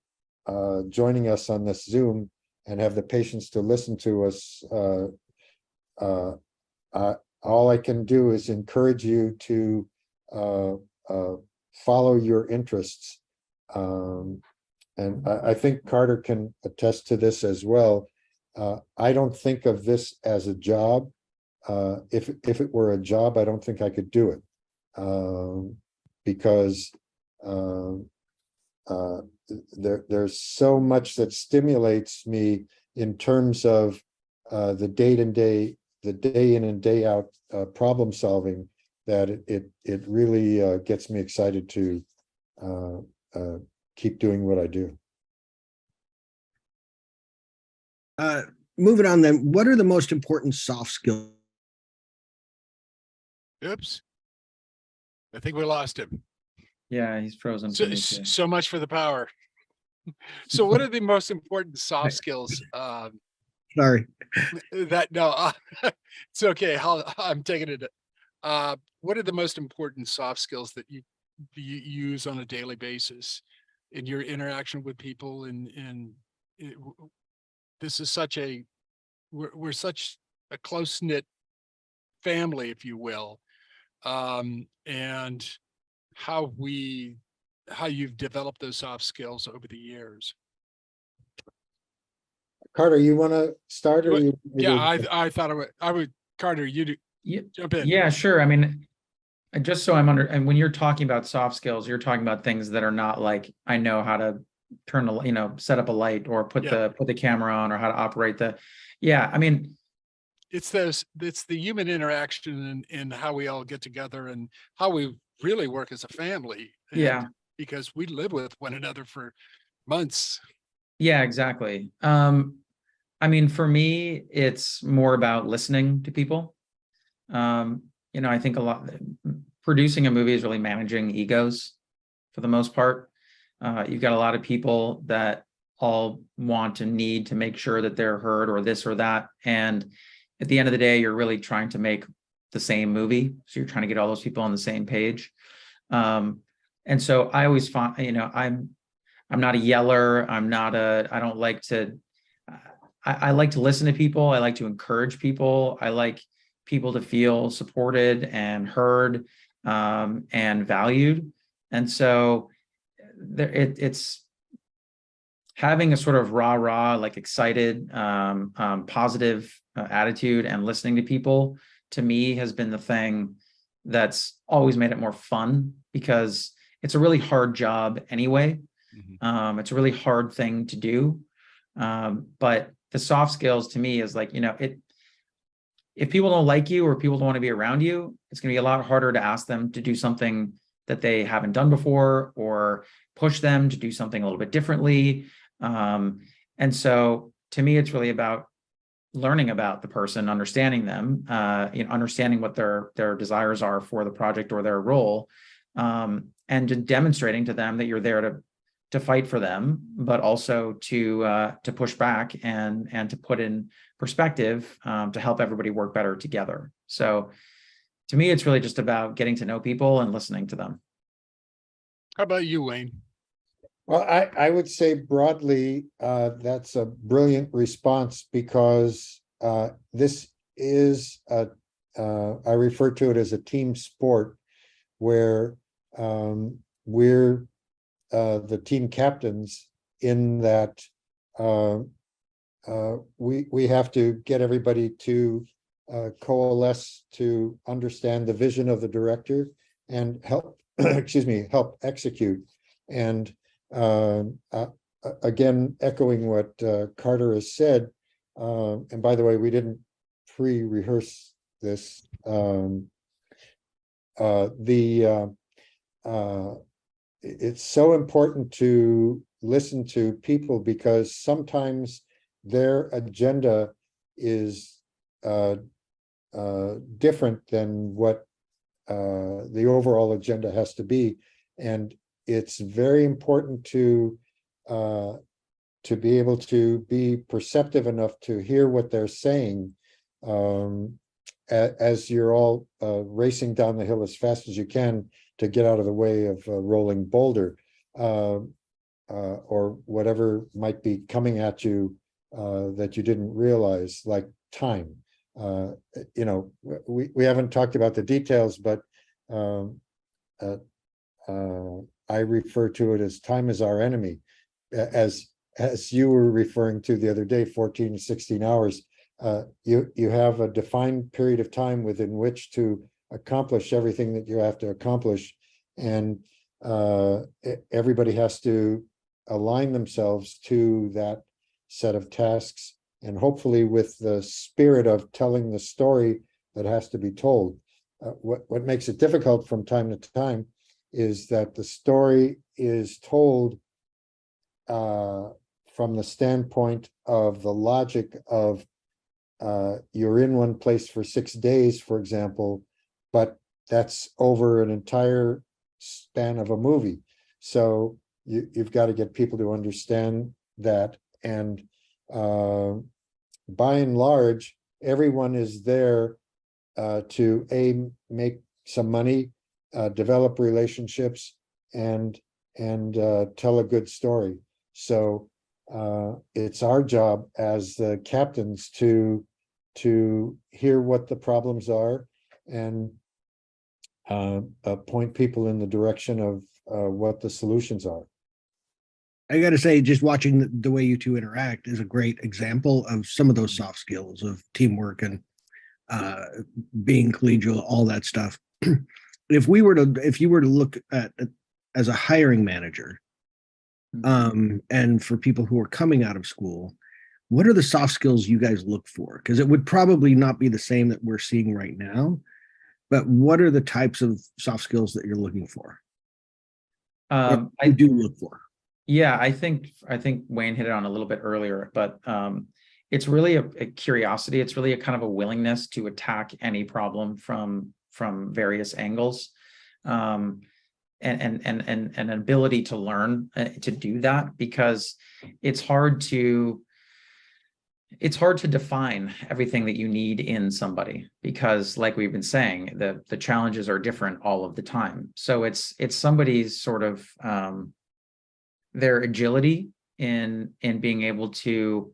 joining us on this Zoom and have the patience to listen to us, all I can do is encourage you to follow your interests. And I think Carter can attest to this as well. I don't think of this as a job. If it were a job, I don't think I could do it. Because there's so much that stimulates me in terms of the day in and day out problem solving, that it really gets me excited to keep doing what I do. Moving on then, what are the most important soft skills? Oops. I think we lost him. Yeah, he's frozen. for So, me too. so much for the power. So what are the most important soft skills? Sorry. That no, it's okay. I'm taking it. What are the most important soft skills that you use on a daily basis in your interaction with people? This is such a we're such a close knit family, if you will, and how you've developed those soft skills over the years. Carter, you want to start, or you? Yeah, I thought I would. Carter, you jump in. Yeah, sure. I mean, just so I'm and when you're talking about soft skills, you're talking about things that are not like, I know how to turn set up a light or put the camera on, or how to operate I mean, it's the human interaction and how we all get together and how we really work as a family. Because we live with one another for months. Yeah, exactly. I mean, for me, it's more about listening to people. I think producing a movie is really managing egos for the most part. You've got a lot of people that all want and need to make sure that they're heard, or this or that. And at the end of the day, you're really trying to make the same movie. So you're trying to get all those people on the same page. And so I always find, I'm not a yeller. I don't like to, I like to listen to people. I like to encourage people. I like people to feel supported and heard, and valued. And so it's having a sort of rah, like excited, positive attitude, and listening to people, to me, has been the thing that's always made it more fun, because it's a really hard job anyway. Mm-hmm. It's a really hard thing to do. But the soft skills to me is like, if people don't like you, or people don't want to be around you, it's going to be a lot harder to ask them to do something that they haven't done before, or push them to do something a little bit differently. And so to me, it's really about learning about the person, understanding them, understanding what their desires are for the project or their role, and demonstrating to them that you're there to fight for them, but also to push back and to put in perspective, to help everybody work better together. So to me, it's really just about getting to know people and listening to them. How about you, Wayne? Well, I would say broadly, that's a brilliant response, because this is I refer to it as a team sport, where we're the team captains, in that we have to get everybody to coalesce to understand the vision of the director and help help execute. And again, echoing what Carter has said, and by the way, we didn't pre-rehearse this. It's so important to listen to people, because sometimes their agenda is different than what the overall agenda has to be, and it's very important to be able to be perceptive enough to hear what they're saying, as you're all racing down the hill as fast as you can to get out of the way of a rolling boulder, or whatever might be coming at you that you didn't realize, like time. you know, we haven't talked about the details, but I refer to it as time is our enemy. As you were referring to the other day, 14 to 16 hours, you have a defined period of time within which to accomplish everything that you have to accomplish. And everybody has to align themselves to that set of tasks, and hopefully with the spirit of telling the story that has to be told. What makes it difficult from time to time is that the story is told from the standpoint of the logic of you're in one place for 6 days, for example, but that's over an entire span of a movie. So you've got to get people to understand that. And by and large, everyone is there to make some money, develop relationships, and tell a good story. So it's our job as the captains to hear what the problems are and point people in the direction of what the solutions are. I got to say, just watching the way you two interact is a great example of some of those soft skills of teamwork and being collegial, all that stuff. If you were to look at as a hiring manager, and for people who are coming out of school, what are the soft skills you guys look for? Because it would probably not be the same that we're seeing right now, but what are the types of soft skills that you're looking for? I do look for. Yeah, I think Wayne hit it on a little bit earlier, but it's really a curiosity. It's really a kind of a willingness to attack any problem from various angles, and an ability to learn to do that, because it's hard to define everything that you need in somebody, because like we've been saying, the challenges are different all of the time. So it's somebody's sort of their agility in being able to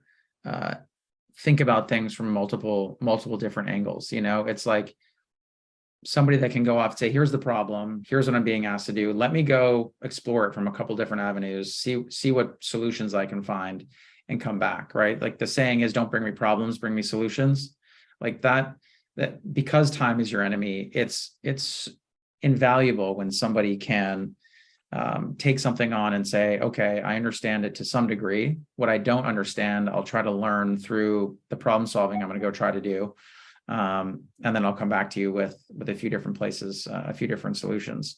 think about things from multiple different angles. You know, it's like somebody that can go off and say, here's the problem, here's what I'm being asked to do, let me go explore it from a couple different avenues, see what solutions I can find, and come back, right? Like the saying is, don't bring me problems, bring me solutions. Like that because time is your enemy, it's invaluable when somebody can take something on and say, okay, I understand it to some degree. What I don't understand, I'll try to learn through the problem solving I'm going to go try to do. And then I'll come back to you with a few different places, a few different solutions.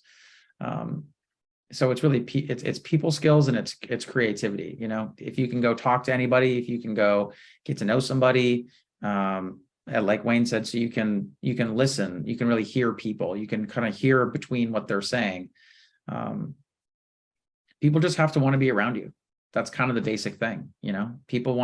So it's really, it's people skills, and it's creativity. You know, if you can go talk to anybody, if you can go get to know somebody, like Wayne said, so you can listen, you can really hear people, you can kind of hear between what they're saying. People just have to want to be around you. That's kind of the basic thing, you know. People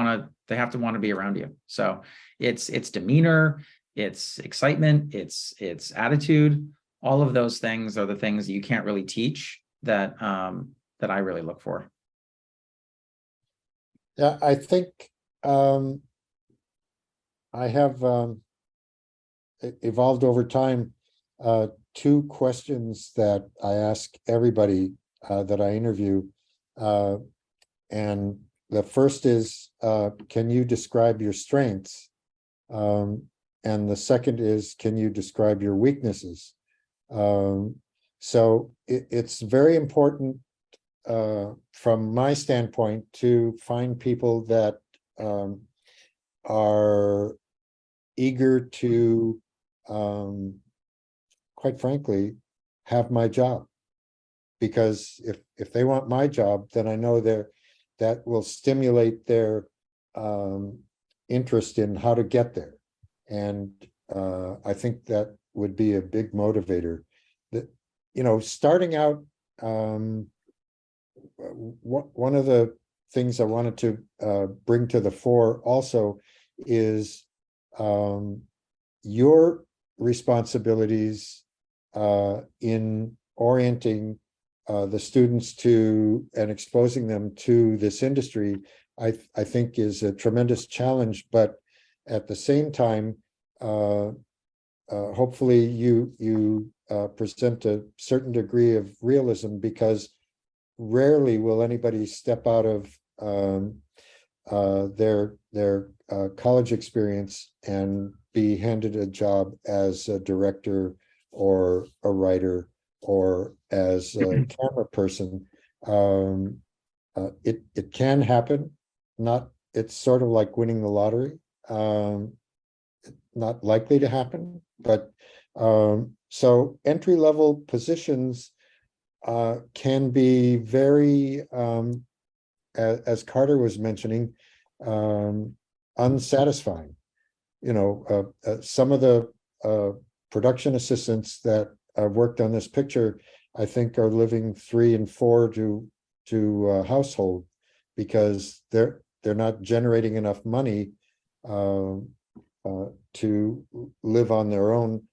they have to want to be around you. So it's demeanor, it's excitement, it's attitude. All of those things are the things that you can't really teach, that I really look for. Yeah, I think I have evolved over time. 2 questions that I ask everybody that I interview. And the first is, can you describe your strengths? And the second is, can you describe your weaknesses? So it's very important from my standpoint to find people that are eager to, quite frankly, have my job. Because if they want my job, then I know that will stimulate their interest in how to get there. And I think that would be a big motivator. That, you know, starting out, one of the things I wanted to bring to the fore also is your responsibilities in orienting the students to and exposing them to this industry. I think is a tremendous challenge, but at the same time, hopefully you present a certain degree of realism, because rarely will anybody step out of their college experience and be handed a job as a director or a writer or as a camera person. It can happen. It's sort of like winning the lottery. Not likely to happen, but so entry-level positions can be very, as Carter was mentioning, unsatisfying. Some of the production assistants that worked on this picture, I think, are living 3 and 4 to a household, because they're not generating enough money to live on their own.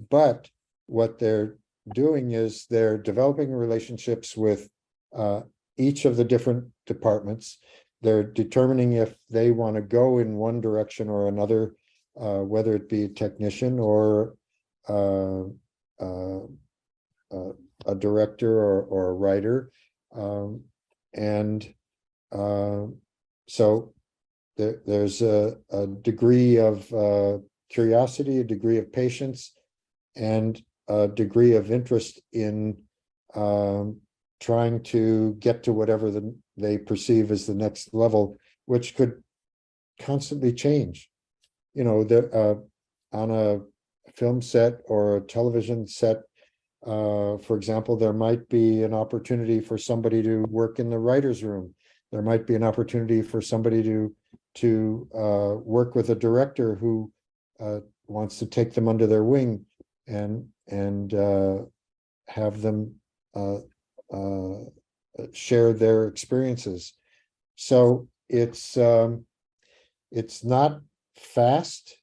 But what they're doing is they're developing relationships with each of the different departments. They're determining if they want to go in one direction or another, whether it be a technician or a director or a writer. So there's a degree of curiosity, a degree of patience, and a degree of interest in trying to get to whatever they perceive as the next level, which could constantly change. On a film set or a television set, for example, there might be an opportunity for somebody to work in the writer's room. There might be an opportunity for somebody to work with a director who wants to take them under their wing and have them share their experiences. So it's not fast,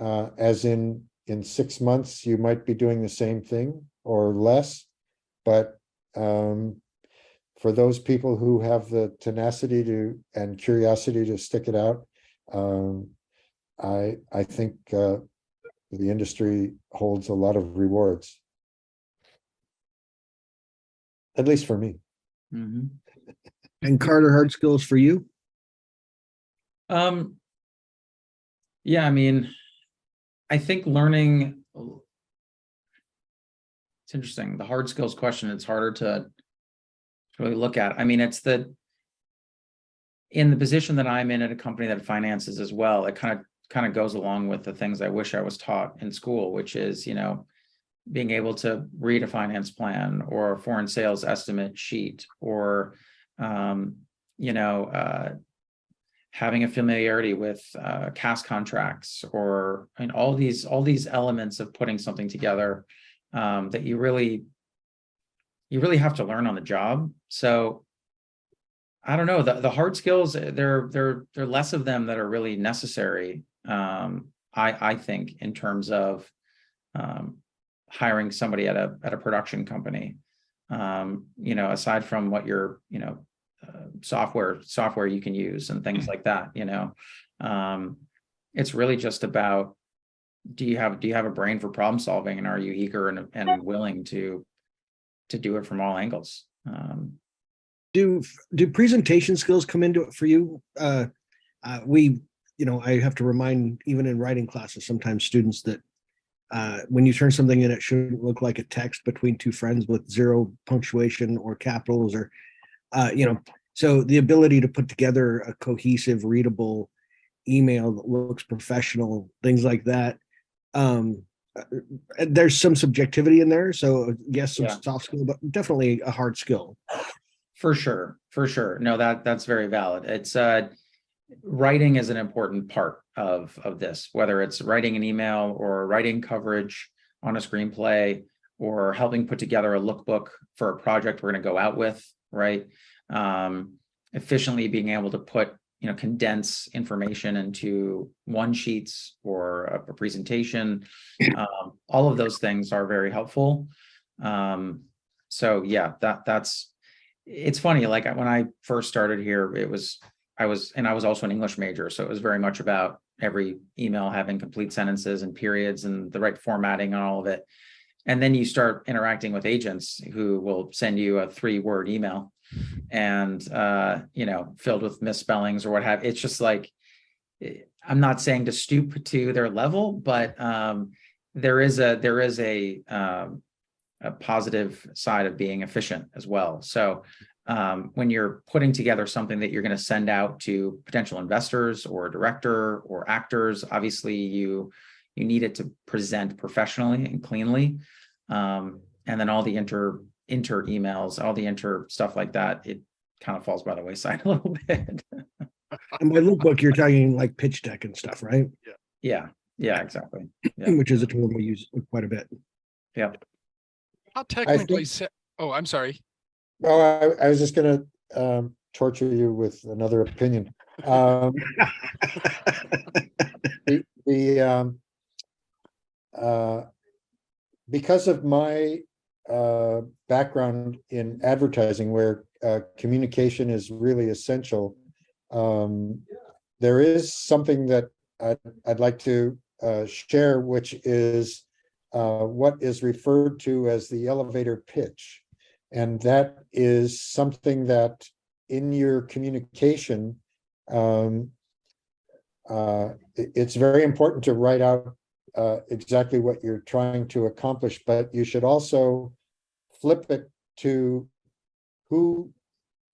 as in 6 months you might be doing the same thing or less, but for those people who have the tenacity and curiosity to stick it out, I think the industry holds a lot of rewards, at least for me. Mm-hmm. And Carter, hard skills for you? Yeah, I mean, I think learning, it's interesting. The hard skills question, it's harder to really look at. I mean, in the position that I'm in at a company that finances as well, it kind of goes along with the things I wish I was taught in school, which is, being able to read a finance plan or a foreign sales estimate sheet, or, having a familiarity with CAS contracts, or all these elements of putting something together that you really have to learn on the job. So I don't know, the hard skills, there are less of them that are really necessary. I think, in terms of hiring somebody at a production company, aside from what your software you can use and things like that. It's really just about, do you have a brain for problem solving, and are you eager and willing to do it from all angles? Do presentation skills come into it for you? I have to remind, even in writing classes, sometimes students that when you turn something in, it shouldn't look like a text between two friends with 0 punctuation or capitals, or so the ability to put together a cohesive, readable email that looks professional, things like that. There's some subjectivity in there, so yes, some soft skill, but definitely a hard skill. For sure. No, that's very valid. It's writing is an important part of this, whether it's writing an email or writing coverage on a screenplay, or helping put together a lookbook for a project we're going to go out with, right? Efficiently being able to put, condense information into one sheets or a presentation. All of those things are very helpful. So yeah, it's funny. Like when I first started here, I was also an English major. So it was very much about, every email having complete sentences and periods and the right formatting and all of it. And then you start interacting with agents who will send you a 3-word email and, filled with misspellings or what have. It's just like, I'm not saying to stoop to their level, but there is a positive side of being efficient as well. So when you're putting together something that you're going to send out to potential investors or a director or actors, obviously you need it to present professionally and cleanly. And then all the inter emails, all the inter stuff like that, it kind of falls by the wayside a little bit. And by look book, you're talking like pitch deck and stuff, right? Yeah, exactly. Yeah. Which is a term we use quite a bit. Yep. How technically, think- oh, I'm sorry. Oh, I was just gonna torture you with another opinion. Because of my background in advertising, where communication is really essential, there is something that I'd like to share, which is what is referred to as the elevator pitch. And that is something that in your communication, it's very important to write out exactly what you're trying to accomplish, but you should also flip it to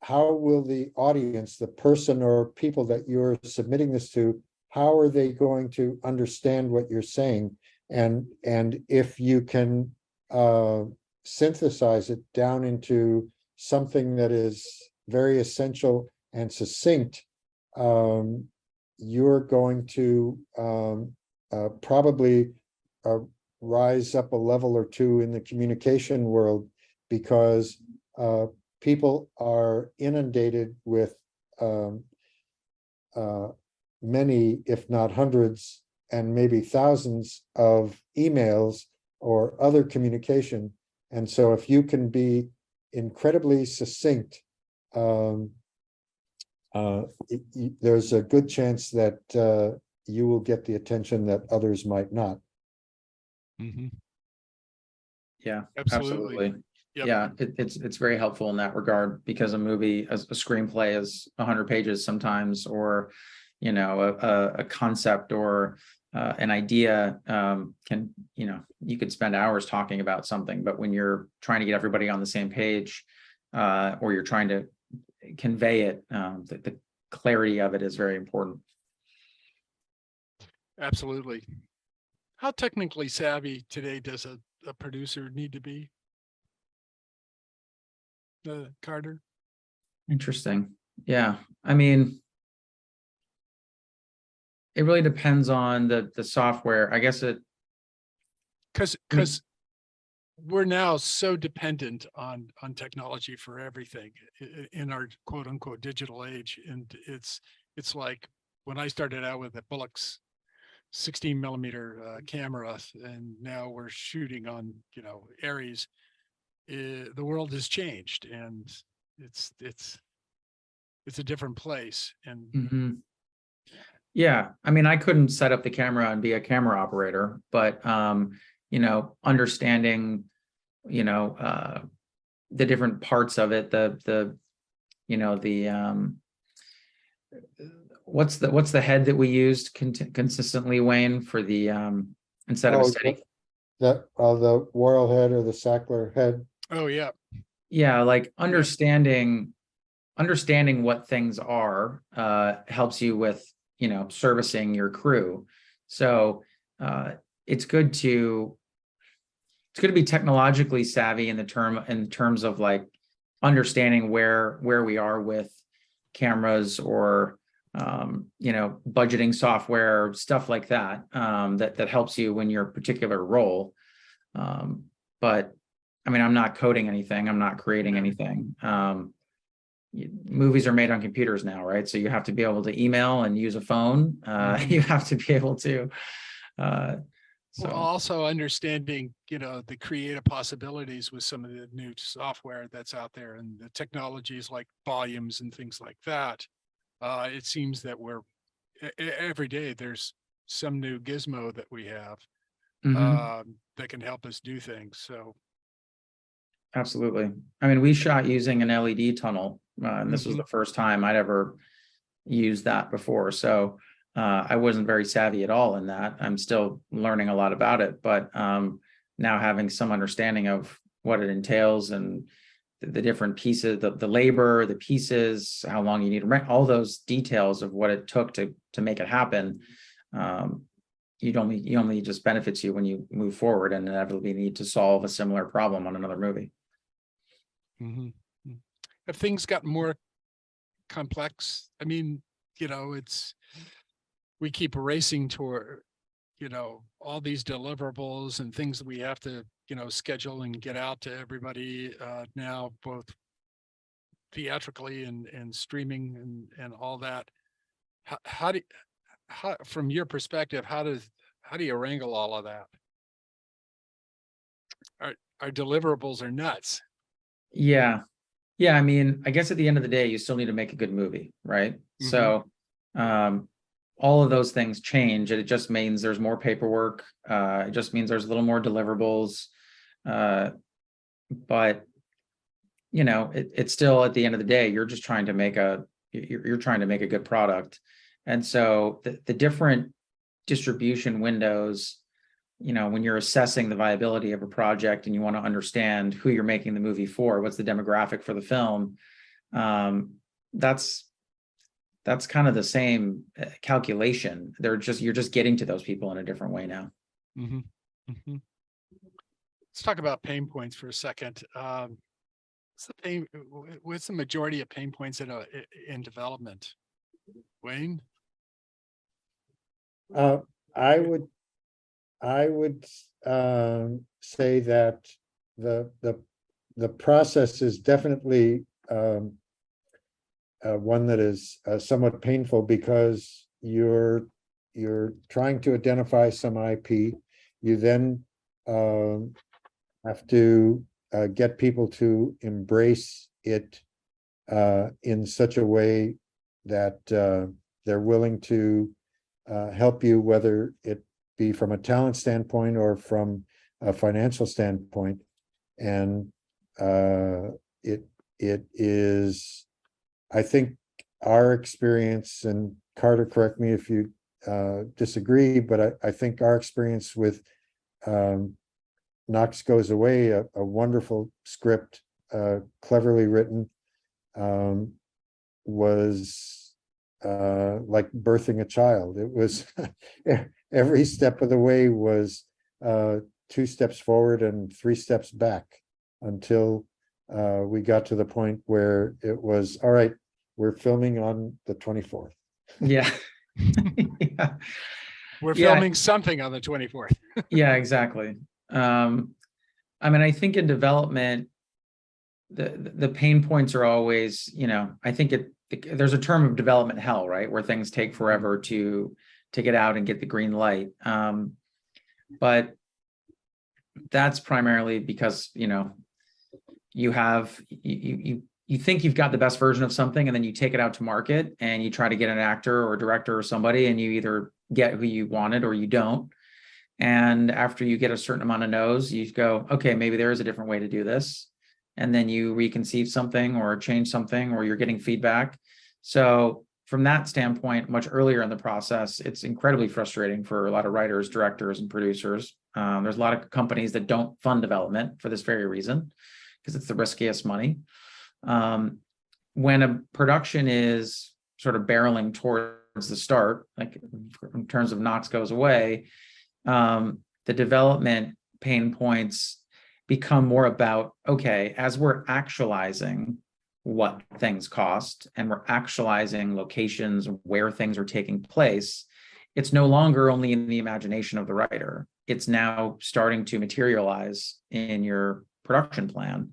how will the audience, the person or people that you're submitting this to, how are they going to understand what you're saying? And if you can synthesize it down into something that is very essential and succinct, you're going to probably rise up a level or two in the communication world, because people are inundated with many, if not hundreds, and maybe thousands of emails or other communication. And so if you can be incredibly succinct, there's a good chance that you will get the attention that others might not. Mm-hmm. Yeah, Absolutely. absolutely. Yep. Yeah, it's very helpful in that regard, because a movie, a screenplay is 100 pages sometimes, or a concept or an idea can, you could spend hours talking about something, but when you're trying to get everybody on the same page, or you're trying to convey it, the clarity of it is very important. Absolutely. How technically savvy today does a producer need to be? Carter? Interesting. Yeah. I mean, it really depends on the software. I guess it, Because we're now so dependent on technology for everything in our quote unquote digital age. And it's like when I started out with a Bullock's 16 millimeter camera, and now we're shooting on, Aries, the world has changed, and it's a different place. And yeah, I mean, I couldn't set up the camera and be a camera operator, but understanding, the different parts of it, what's the head that we used consistently, Wayne, for the instead of a steady. The Worrell head or the Sackler head. oh yeah, Yeah, like understanding what things are helps you with servicing your crew. So it's good to be technologically savvy in terms of like understanding where we are with cameras or budgeting software, stuff like that, that helps you in your particular role. But I mean, I'm not coding anything, I'm not creating anything. Movies are made on computers now, right? So you have to be able to email and use a phone. You have to be able to well, also understanding, the creative possibilities with some of the new software that's out there, and the technologies like volumes and things like that. It seems that we're every day there's some new gizmo that we have Mhm. that can help us do things. So Absolutely. I mean, we shot using an LED tunnel, and this was Mhm. the first time I'd ever used that before. So I wasn't very savvy at all in that. I'm still learning a lot about it, but now having some understanding of what it entails and the different pieces, the labor, the pieces, how long you need to rent, all those details of what it took to make it happen. You only just benefits you when you move forward and inevitably need to solve a similar problem on another movie. Mhm. Have things gotten more complex? I mean, we keep racing toward, all these deliverables and things that we have to, schedule and get out to everybody now, both theatrically and streaming and all that. How, from your perspective, how do you wrangle all of that? Our deliverables are nuts. Yeah. Yeah. I mean, I guess at the end of the day, you still need to make a good movie, right? Mhm. So all of those things change. And it just means there's more paperwork. It just means there's a little more deliverables. But it's still at the end of the day, you're just trying to make you're trying to make a good product. And so the different distribution windows, when you're assessing the viability of a project and you want to understand who you're making the movie for, what's the demographic for the film, that's kind of the same calculation. You're just getting to those people in a different way now. Mm-hmm. Mm-hmm. Let's talk about pain points for a second. What's the majority of pain points in development? Wayne? I would say that the process is definitely one that is somewhat painful because you're trying to identify some IP. You then have to get people to embrace it in such a way that they're willing to help you, whether it be from a talent standpoint or from a financial standpoint. And it is, I think, our experience, and Carter, correct me if you disagree, but I think our experience with Knox Goes Away, a wonderful script, cleverly written, was like birthing a child. It was every step of the way was 2 steps forward and 3 steps back until we got to the point where it was, all right, we're filming on the 24th. Yeah. Yeah. We're Yeah. filming something on the 24th. Yeah, exactly. I mean, I think in development, the pain points are always, I think there's a term of development hell, right? Where things take forever to get out and get the green light. But that's primarily because, you have, you think you've got the best version of something, and then you take it out to market and you try to get an actor or director or somebody, and you either get who you wanted or you don't. And after you get a certain amount of no's, you go, okay, maybe there is a different way to do this. And then you reconceive something or change something, or you're getting feedback. So from that standpoint, much earlier in the process, it's incredibly frustrating for a lot of writers, directors, and producers. There's a lot of companies that don't fund development for this very reason, because it's the riskiest money. When a production is sort of barreling towards the start, like in terms of Knox Goes Away, the development pain points become more about, okay, as we're actualizing what things cost and we're actualizing locations where things are taking place, it's no longer only in the imagination of the writer. It's now starting to materialize in your production plan.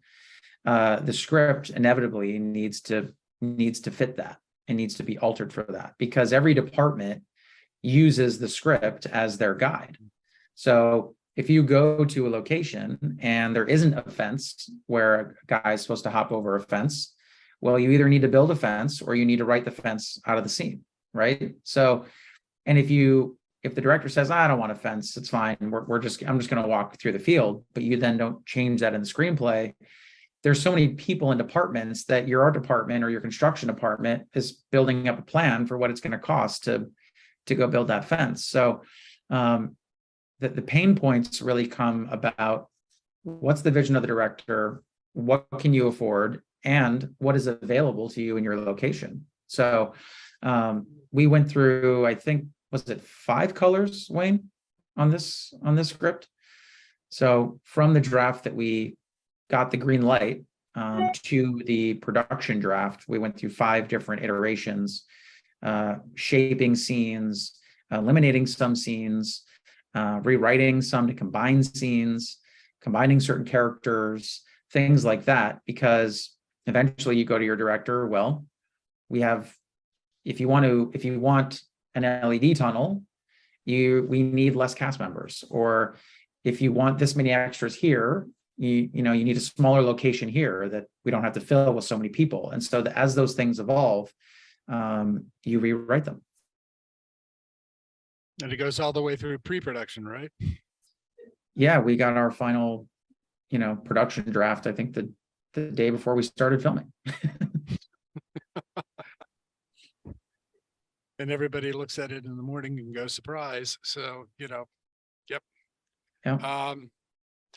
The script inevitably needs to fit that. It needs to be altered for that, because every department uses the script as their guide. So if you go to a location and there isn't a fence where a guy is supposed to hop over a fence, well, you either need to build a fence or you need to write the fence out of the scene. right? So, and if the director says, I don't want a fence, it's fine. I'm just going to walk through the field, but you then don't change that in the screenplay. There's so many people in departments that your art department or your construction department is building up a plan for what it's going to cost to go build that fence. So the pain points really come about what's the vision of the director, what can you afford, and what is available to you in your location. So we went through, I think, was it 5 colors, Wayne, on this script? So from the draft that we got the green light to the production draft, we went through 5 different iterations, shaping scenes, eliminating some scenes, rewriting some to combine scenes, combining certain characters, things like that, because eventually you go to your director, well, if you want an LED tunnel, we need less cast members, or if you want this many extras here, you need a smaller location here that we don't have to fill with so many people. And so as those things evolve, you rewrite them. And it goes all the way through pre-production, right? Yeah, we got our final, production draft, I think the day before we started filming. And everybody looks at it in the morning and goes, surprise. So, yep. Yeah.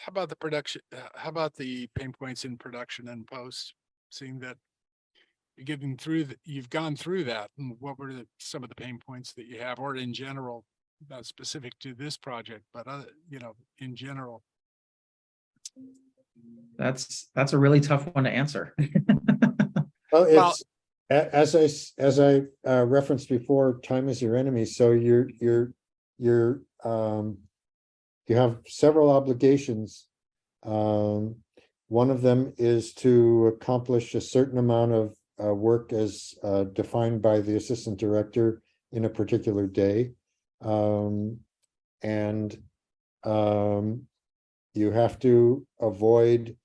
How about the production? How about the pain points in production and post? Seeing that you've gone through that, and what were some of the pain points that you have, or in general, not specific to this project, but in general? That's a really tough one to answer. Well, it's as I referenced before, time is your enemy. So you have several obligations. One of them is to accomplish a certain amount of work as defined by the assistant director in a particular day. And you have to avoid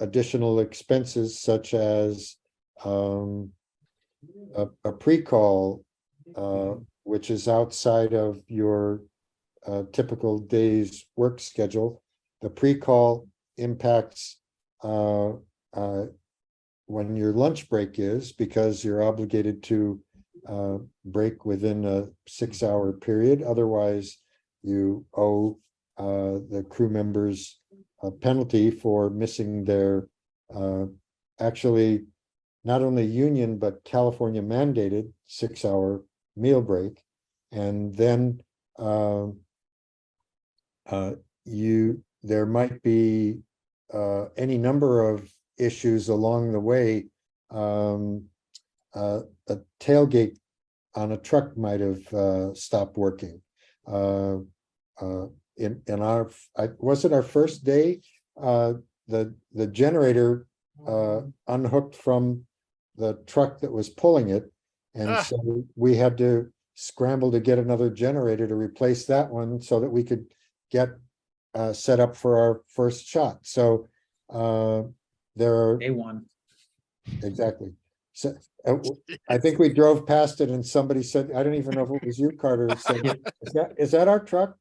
additional expenses such as a pre-call, which is outside of your typical day's work schedule. The pre-call impacts when your lunch break is, because you're obligated to break within a 6-hour period. Otherwise, you owe the crew members a penalty for missing their actually not only union but California mandated 6-hour meal break. And then there might be any number of issues along the way. A tailgate on a truck might have stopped working. In our, was it our first day? The generator unhooked from the truck that was pulling it, and so we had to scramble to get another generator to replace that one so that we could get set up for our first shot. So there are Day one. exactly. So I think we drove past it and somebody said, I don't even know if it was you, Carter, said, is that our truck?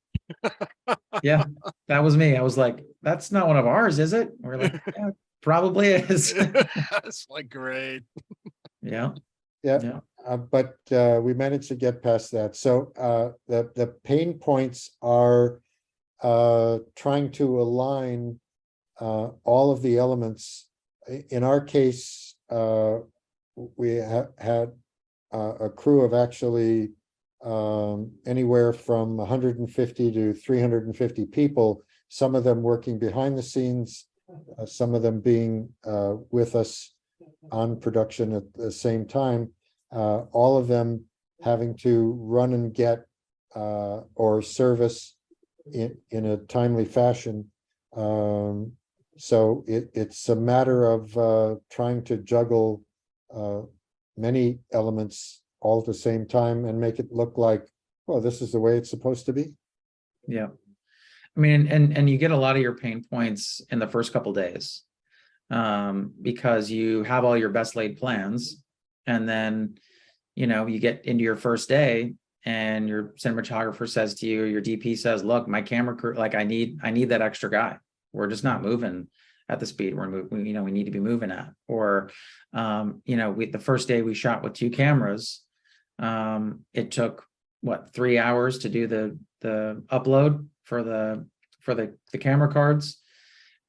Yeah, that was me. I was like, that's not one of ours, is it? We're like, yeah, probably is. It's like, great. Yeah. Yeah. But we managed to get past that. So the pain points are trying to align all of the elements. In our case, we had a crew of actually anywhere from 150 to 350 people, some of them working behind the scenes, some of them being with us on production at the same time, all of them having to run and get or service in a timely fashion. So it's a matter of trying to juggle many elements all at the same time and make it look like, well, this is the way it's supposed to be. Yeah. I mean, and you get a lot of your pain points in the first couple days, because you have all your best laid plans, and then you get into your first day and your cinematographer says to you, your DP says, look, my camera crew, like I need that extra guy. We're just not moving at the speed we're moving, we need to be moving at. Or, the first day we shot with 2 cameras, it took 3 hours to do the upload for the camera cards.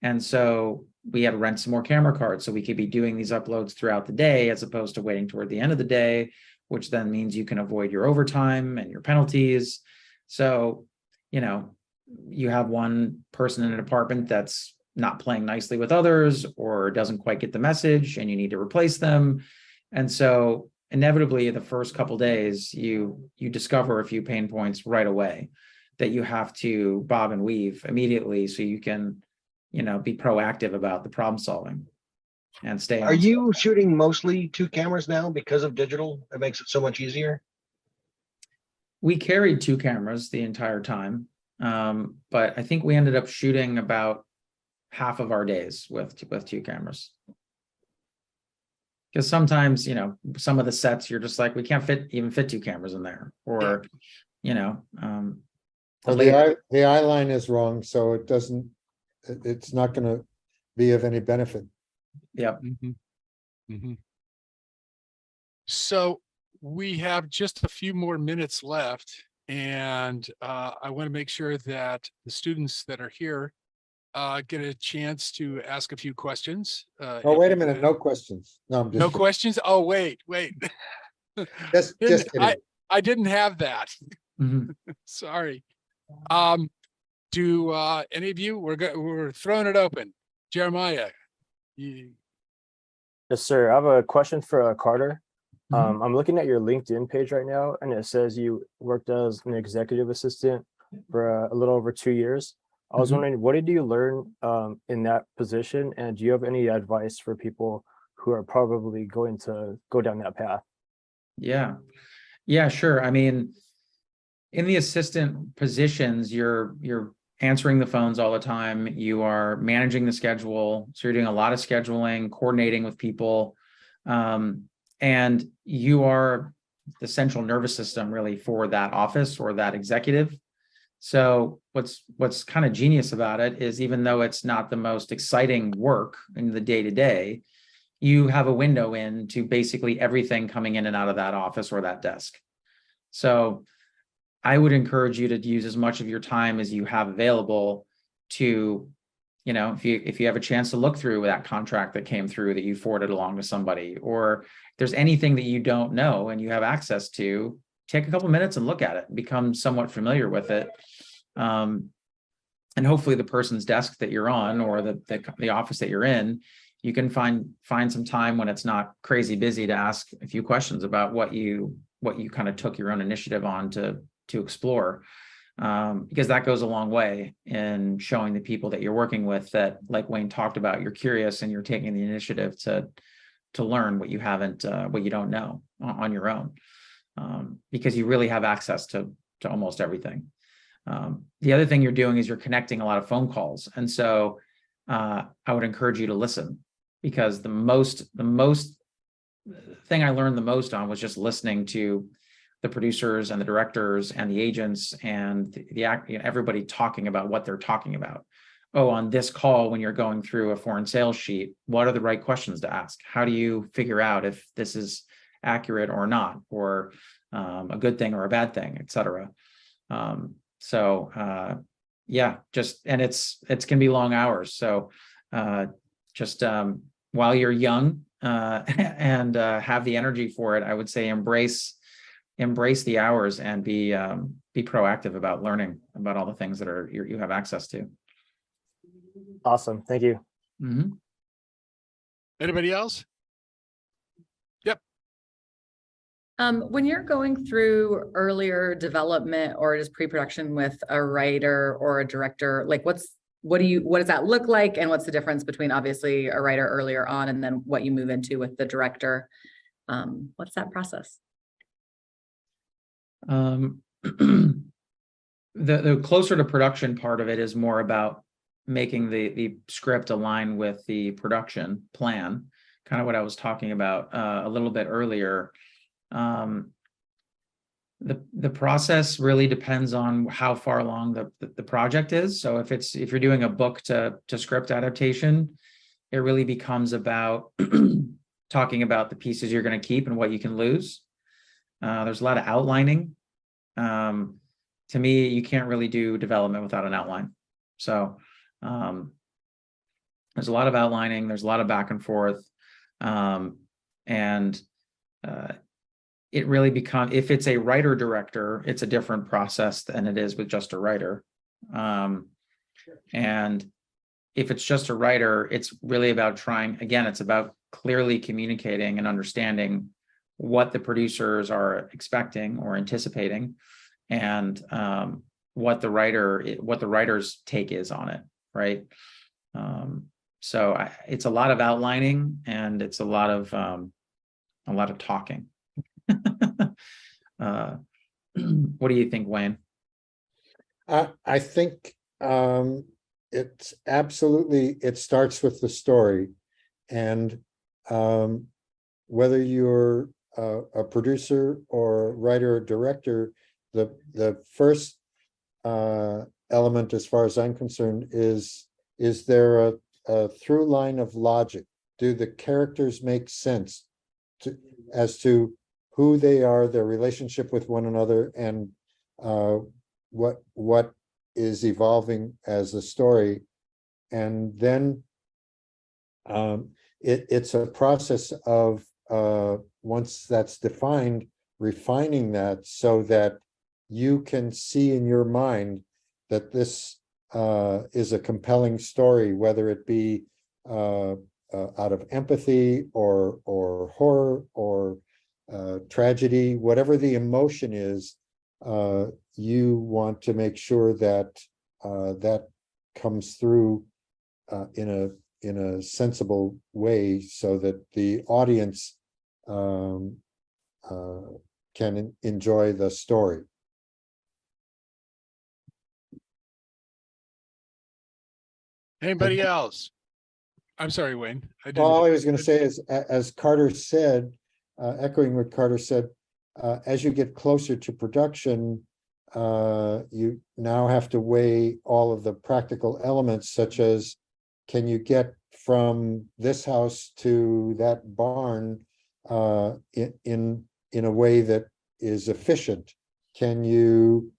And so we had to rent some more camera cards so we could be doing these uploads throughout the day, as opposed to waiting toward the end of the day, which then means you can avoid your overtime and your penalties. So, you have one person in a department that's not playing nicely with others or doesn't quite get the message and you need to replace them. And so inevitably the first couple days, you discover a few pain points right away that you have to bob and weave immediately so you can, be proactive about the problem solving and stay on. Are you shooting mostly 2 cameras now because of digital? It makes it so much easier. We carried 2 cameras the entire time. But I think we ended up shooting about half of our days with 2 cameras. Because sometimes, some of the sets you're just like, we can't even fit 2 cameras in there, or, Or the eye line is wrong, so it's not going to be of any benefit. Yep. So we have just a few more minutes left, and I want to make sure that the students that are here get a chance to ask a few questions. Oh, wait a minute, no questions. No, I'm just. No questions? Oh, wait. Just kidding. I didn't have that. Mhm. Sorry. Do any of you, we're throwing it open. Jeremiah. Yes, sir. I have a question for Carter. Mhm. I'm looking at your LinkedIn page right now, and it says you worked as an executive assistant for a little over 2 years. I was Mhm. wondering, what did you learn in that position, and do you have any advice for people who are probably going to go down that path? Yeah, sure. I mean, in the assistant positions, you're answering the phones all the time. You are managing the schedule. So you're doing a lot of scheduling, coordinating with people. And you are the central nervous system really for that office or that executive. So what's kind of genius about it is, even though it's not the most exciting work in the day-to-day, you have a window into basically everything coming in and out of that office or that desk. So I would encourage you to use as much of your time as you have available to, if you have a chance to look through that contract that came through that you forwarded along to somebody, or if there's anything that you don't know and you have access to, take a couple minutes and look at it and become somewhat familiar with it. And hopefully the person's desk that you're on, or the office that you're in, you can find some time when it's not crazy busy to ask a few questions about what you kind of took your own initiative on to explore, because that goes a long way in showing the people that you're working with that, like Wayne talked about, you're curious and you're taking the initiative to learn what you don't know on your own, because you really have access to almost everything. The other thing you're doing is you're connecting a lot of phone calls, and so I would encourage you to listen, because the most thing I learned the most on was just listening to the producers and the directors and the agents and everybody talking about what they're talking about. Oh, on this call, when you're going through a foreign sales sheet, what are the right questions to ask? How do you figure out if this is accurate or not, or a good thing or a bad thing, et cetera? And it's gonna be long hours. So while you're young and have the energy for it, I would say embrace the hours and be proactive about learning about all the things that you have access to. Awesome. Thank you. Mm-hmm. Anybody else? Yep. When you're going through earlier development or just pre-production with a writer or a director, like what does that look like? And what's the difference between obviously a writer earlier on and then what you move into with the director? What's that process? The closer to production part of it is more about making the script align with the production plan, kind of what I was talking about a little bit earlier. The process really depends on how far along the project is. So if you're doing a book to script adaptation, it really becomes about talking about the pieces you're going to keep and what you can lose. There's a lot of outlining. To me, you can't really do development without an outline. So there's a lot of outlining, there's a lot of back and forth. It really becomes, if it's a writer director, it's a different process than it is with just a writer. And if it's just a writer, it's really about it's about clearly communicating and understanding what the producers are expecting or anticipating, and what the writer's take is on it, right? So it's a lot of outlining, and it's a lot of talking. What do you think, Wayne? I think it's absolutely, it starts with the story, and whether you're a producer or writer or director, the first element, as far as I'm concerned, is there a through line of logic? Do the characters make sense as to who they are, their relationship with one another, and what is evolving as a story? And then it's a process of once that's defined, refining that so that you can see in your mind that this is a compelling story, whether it be out of empathy or horror or tragedy, whatever the emotion is. You want to make sure that that comes through in a sensible way, so that the audience can enjoy the story. Anybody else? I'm sorry, Wayne. All I was going to say is, as Carter said, echoing what Carter said, as you get closer to production, you now have to weigh all of the practical elements, such as, can you get from this house to that barn in a way that is efficient? Can you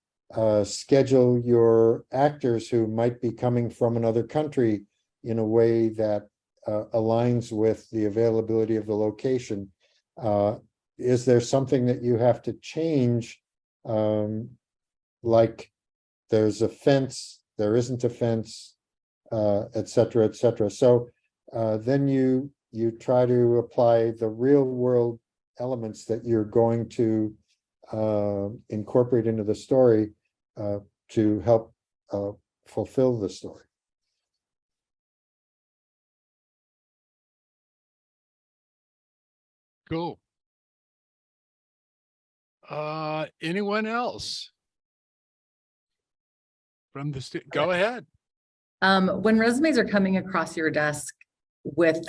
schedule your actors who might be coming from another country in a way that aligns with the availability of the location? Is there something that you have to change? Like there's a fence, there isn't a fence, et cetera, et cetera. So then you try to apply the real world elements that you're going to incorporate into the story to help fulfill the story. Cool. Anyone else? From the go ahead. When resumes are coming across your desk with,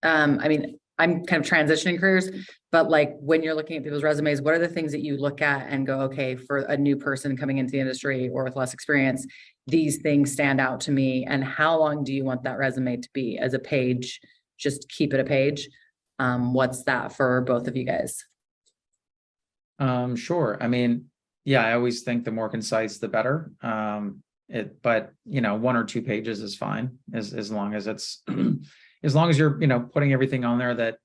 I mean, I'm kind of transitioning careers, but like when you're looking at people's resumes, what are the things that you look at and go, okay, for a new person coming into the industry or with less experience, these things stand out to me? And how long do you want that resume to be? As a page, just keep it a page. What's that for both of you guys? Sure. I mean, yeah, I always think the more concise, the better. But 1 or 2 pages is fine, as long as it's, as long as you're, putting everything on there that,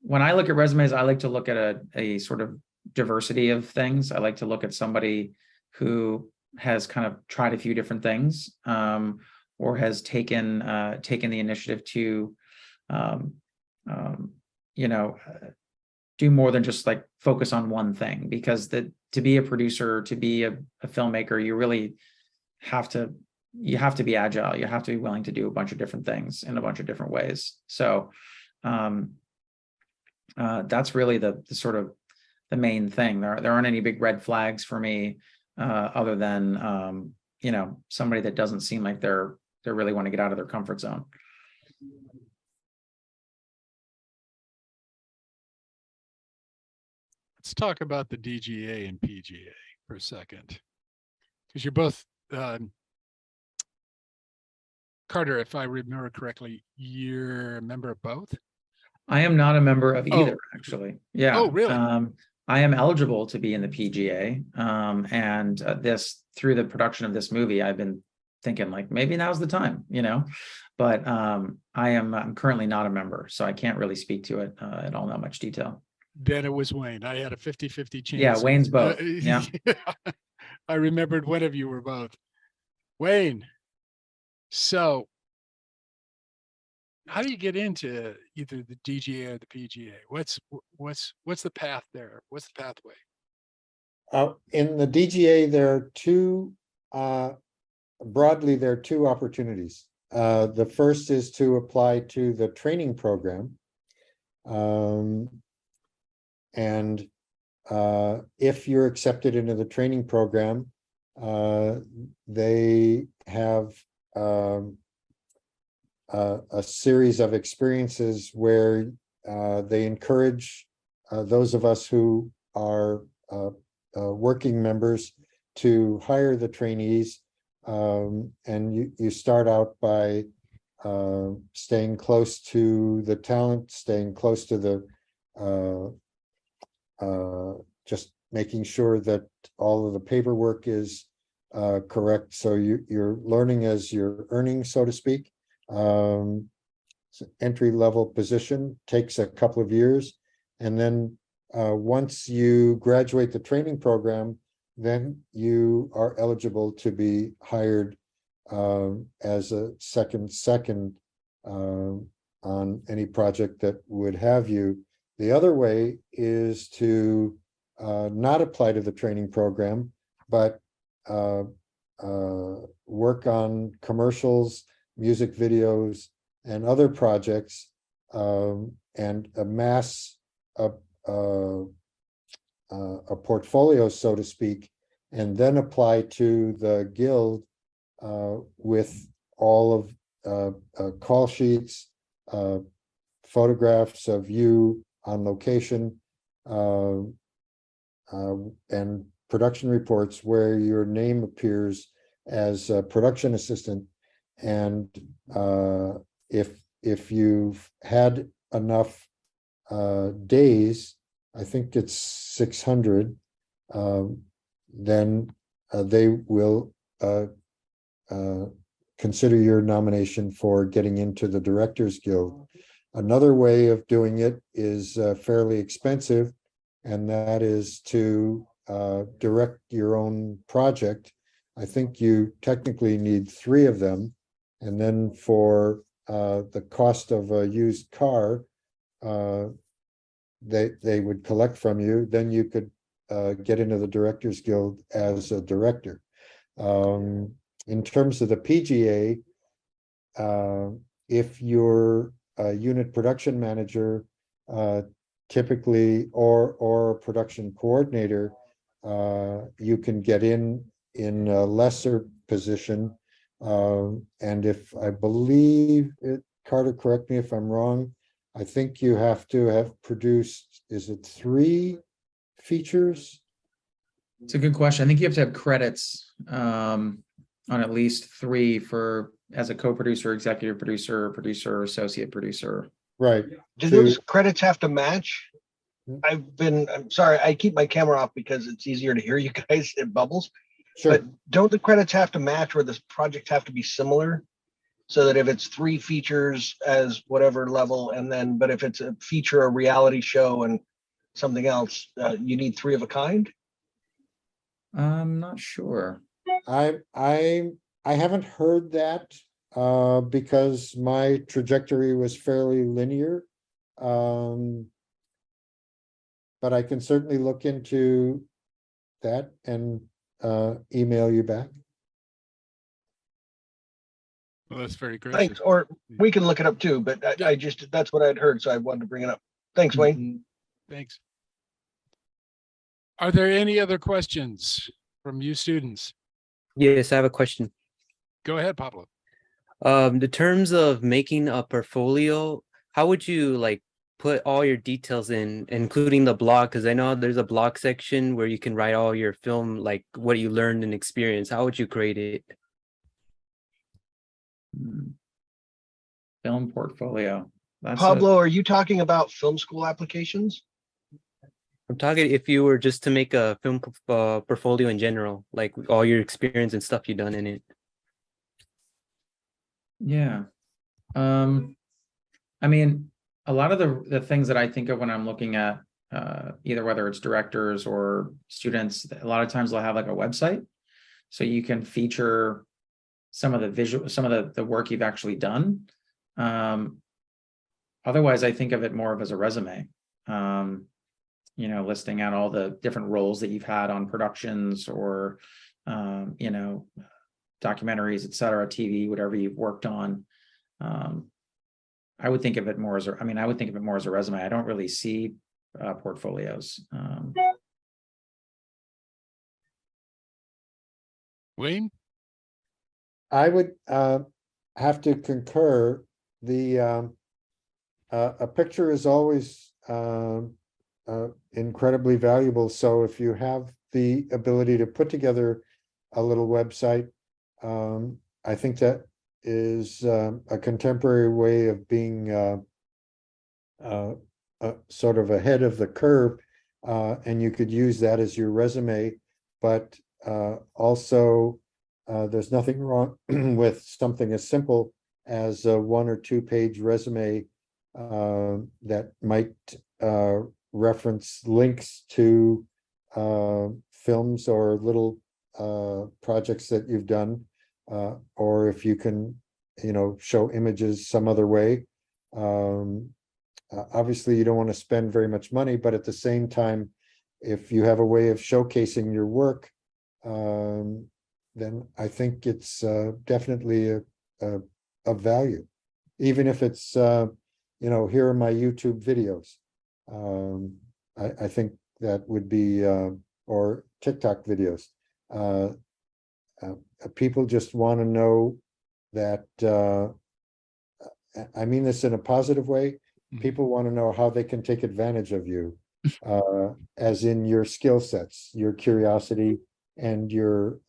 when I look at resumes, I like to look at a sort of diversity of things. I like to look at somebody who has kind of tried a few different things, or has taken the initiative to, do more than just like focus on one thing, because to be a producer, to be a filmmaker, you really have to be agile. You have to be willing to do a bunch of different things in a bunch of different ways. So that's really the sort of the main thing. There aren't any big red flags for me, other than somebody that doesn't seem like they really want to get out of their comfort zone. let's talk about the DGA and PGA for a second. Because you're both, Carter, if I remember correctly, you're a member of both? I am not a member of Oh. either, actually. Yeah. Oh, really? I am eligible to be in the PGA. And this, through the production of this movie, I've been thinking like, maybe now's the time, you know, but I'm currently not a member, so I can't really speak to it in all that much detail. Then it was Wayne. I had a 50-50 chance. Yeah, Wayne's both. Yeah. I remembered one of you were both. Wayne, so how do you get into either the DGA or the PGA? What's the path there? What's the pathway? In the DGA, there are two, broadly, there are two opportunities. The first is to apply to the training program. And if you're accepted into the training program, they have a series of experiences where they encourage those of us who are working members to hire the trainees. And you start out by staying close to the talent, staying close to the just making sure that all of the paperwork is correct. So you're learning as you're earning, so to speak. Entry-level position takes a couple of years. And then once you graduate the training program, then you are eligible to be hired as a second on any project that would have you. The other way is to not apply to the training program, but work on commercials, music videos, and other projects, and amass a portfolio, so to speak, and then apply to the guild with all of call sheets, photographs of you on location, and production reports where your name appears as a production assistant. And if you've had enough days, I think it's 600, then they will consider your nomination for getting into the Directors Guild. Another way of doing it is fairly expensive, and that is to direct your own project. I think you technically need 3 of them. And then for the cost of a used car, they would collect from you. Then you could get into the Directors Guild as a director. In terms of the PGA, if you're a unit production manager, typically, or a production coordinator, you can get in a lesser position. And if I believe it, Carter, correct me if I'm wrong, I think you have to have produced, is it 3 features? It's a good question. I think you have to have credits on at least 3 for as a co-producer, executive producer, producer, associate producer. Right. Do those credits have to match? I'm sorry, I keep my camera off because it's easier to hear you guys. It bubbles. Sure. But don't the credits have to match, or this project have to be similar? So that if it's 3 features as whatever level, and then, but if it's a feature, a reality show and something else, you need 3 of a kind? I'm not sure. I haven't heard that because my trajectory was fairly linear. But I can certainly look into that and email you back. Well, that's very gracious. Thanks. Or we can look it up too, but I just, that's what I'd heard, so I wanted to bring it up. Thanks, Wayne. Thanks. Are there any other questions from you students? Yes, I have a question. Go ahead, Pablo. The terms of making a portfolio, how would you like put all your details in, including the blog? Because I know there's a blog section where you can write all your film, like what you learned and experienced. How would you create it? Film portfolio. That's Pablo, are you talking about film school applications? I'm talking if you were just to make a film portfolio in general, like all your experience and stuff you've done in it. Yeah. I mean, a lot of the things that I think of when I'm looking at either whether it's directors or students, a lot of times they'll have like a website. So you can feature some of the work you've actually done. Otherwise, I think of it more of as a resume. You know, listing out all the different roles that you've had on productions or, you know, documentaries, et cetera, TV, whatever you've worked on. I would think of it more as I would think of it more as a resume. I don't really see portfolios. Wayne? I would have to concur. A picture is always incredibly valuable. So if you have the ability to put together a little website, I think that is a contemporary way of being sort of ahead of the curve, and you could use that as your resume. But also, there's nothing wrong with something as simple as a 1 or 2 page resume that might reference links to films or little projects that you've done, or if you can, you know, show images some other way. Obviously, you don't want to spend very much money, but at the same time, if you have a way of showcasing your work, then I think it's definitely of value, even if it's you know, here are my YouTube videos. I think that would be or TikTok videos. People just want to know that. I mean this in a positive way. People want to know how they can take advantage of you, as in your skill sets, your curiosity, and your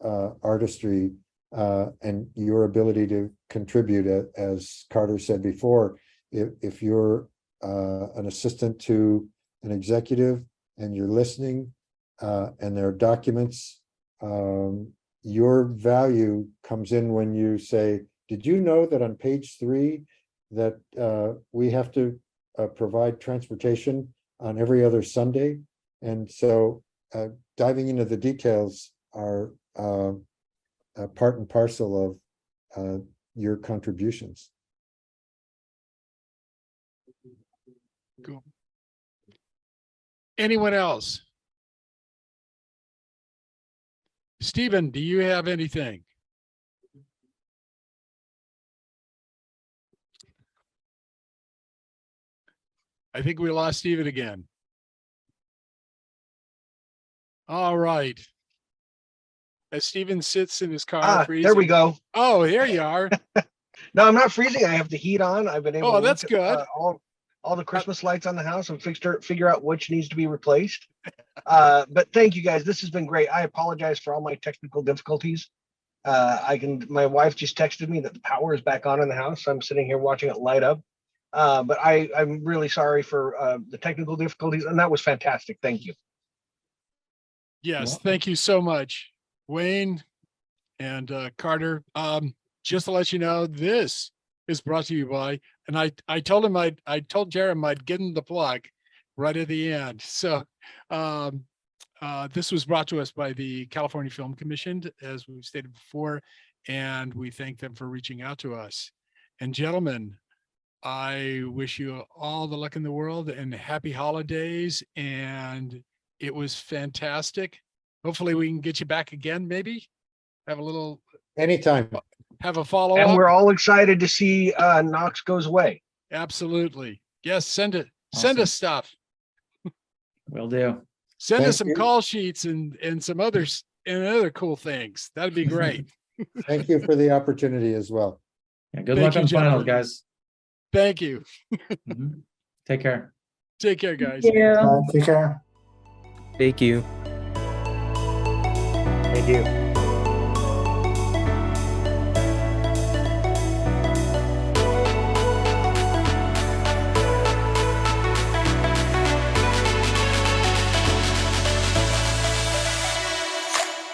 artistry, and your ability to contribute. As Carter said before, if you're an assistant to an executive and you're listening, and there are documents, your value comes in when you say, did you know that on page 3 that we have to provide transportation on every other Sunday? And so diving into the details are part and parcel of your contributions. Cool. Anyone else? Stephen, do you have anything? I think we lost Stephen again. All right. As Stephen sits in his car freezing. There we go. Oh, here you are. No, I'm not freezing. I have the heat on. I've been able to that's look at, good. all the Christmas lights on the house and figure out which needs to be replaced. But thank you guys. This has been great. I apologize for all my technical difficulties. My wife just texted me that the power is back on in the house. So I'm sitting here watching it light up. But I'm really sorry for the technical difficulties, and that was fantastic. Thank you. Yes, thank you so much, Wayne and Carter. Just to let you know, this is brought to you by, and I told him I told Jerem I'd give him the plug right at the end. So this was brought to us by the California Film Commission, as we've stated before, and we thank them for reaching out to us. And gentlemen, I wish you all the luck in the world and happy holidays. And it was fantastic. Hopefully we can get you back again, maybe have a little, Anytime. have a follow And up. we're all excited to see Knox goes away. Absolutely. Yes. Send Awesome. us stuff. Will do. Send Thank us some you. call sheets and some others and other cool things. That'd be great. Thank you for the opportunity as well. Yeah, good Thank luck you, on finals, gentlemen. guys. Thank you. Mhm. Take care. Take care, guys. Yeah. Take care. Thank you. Thank you.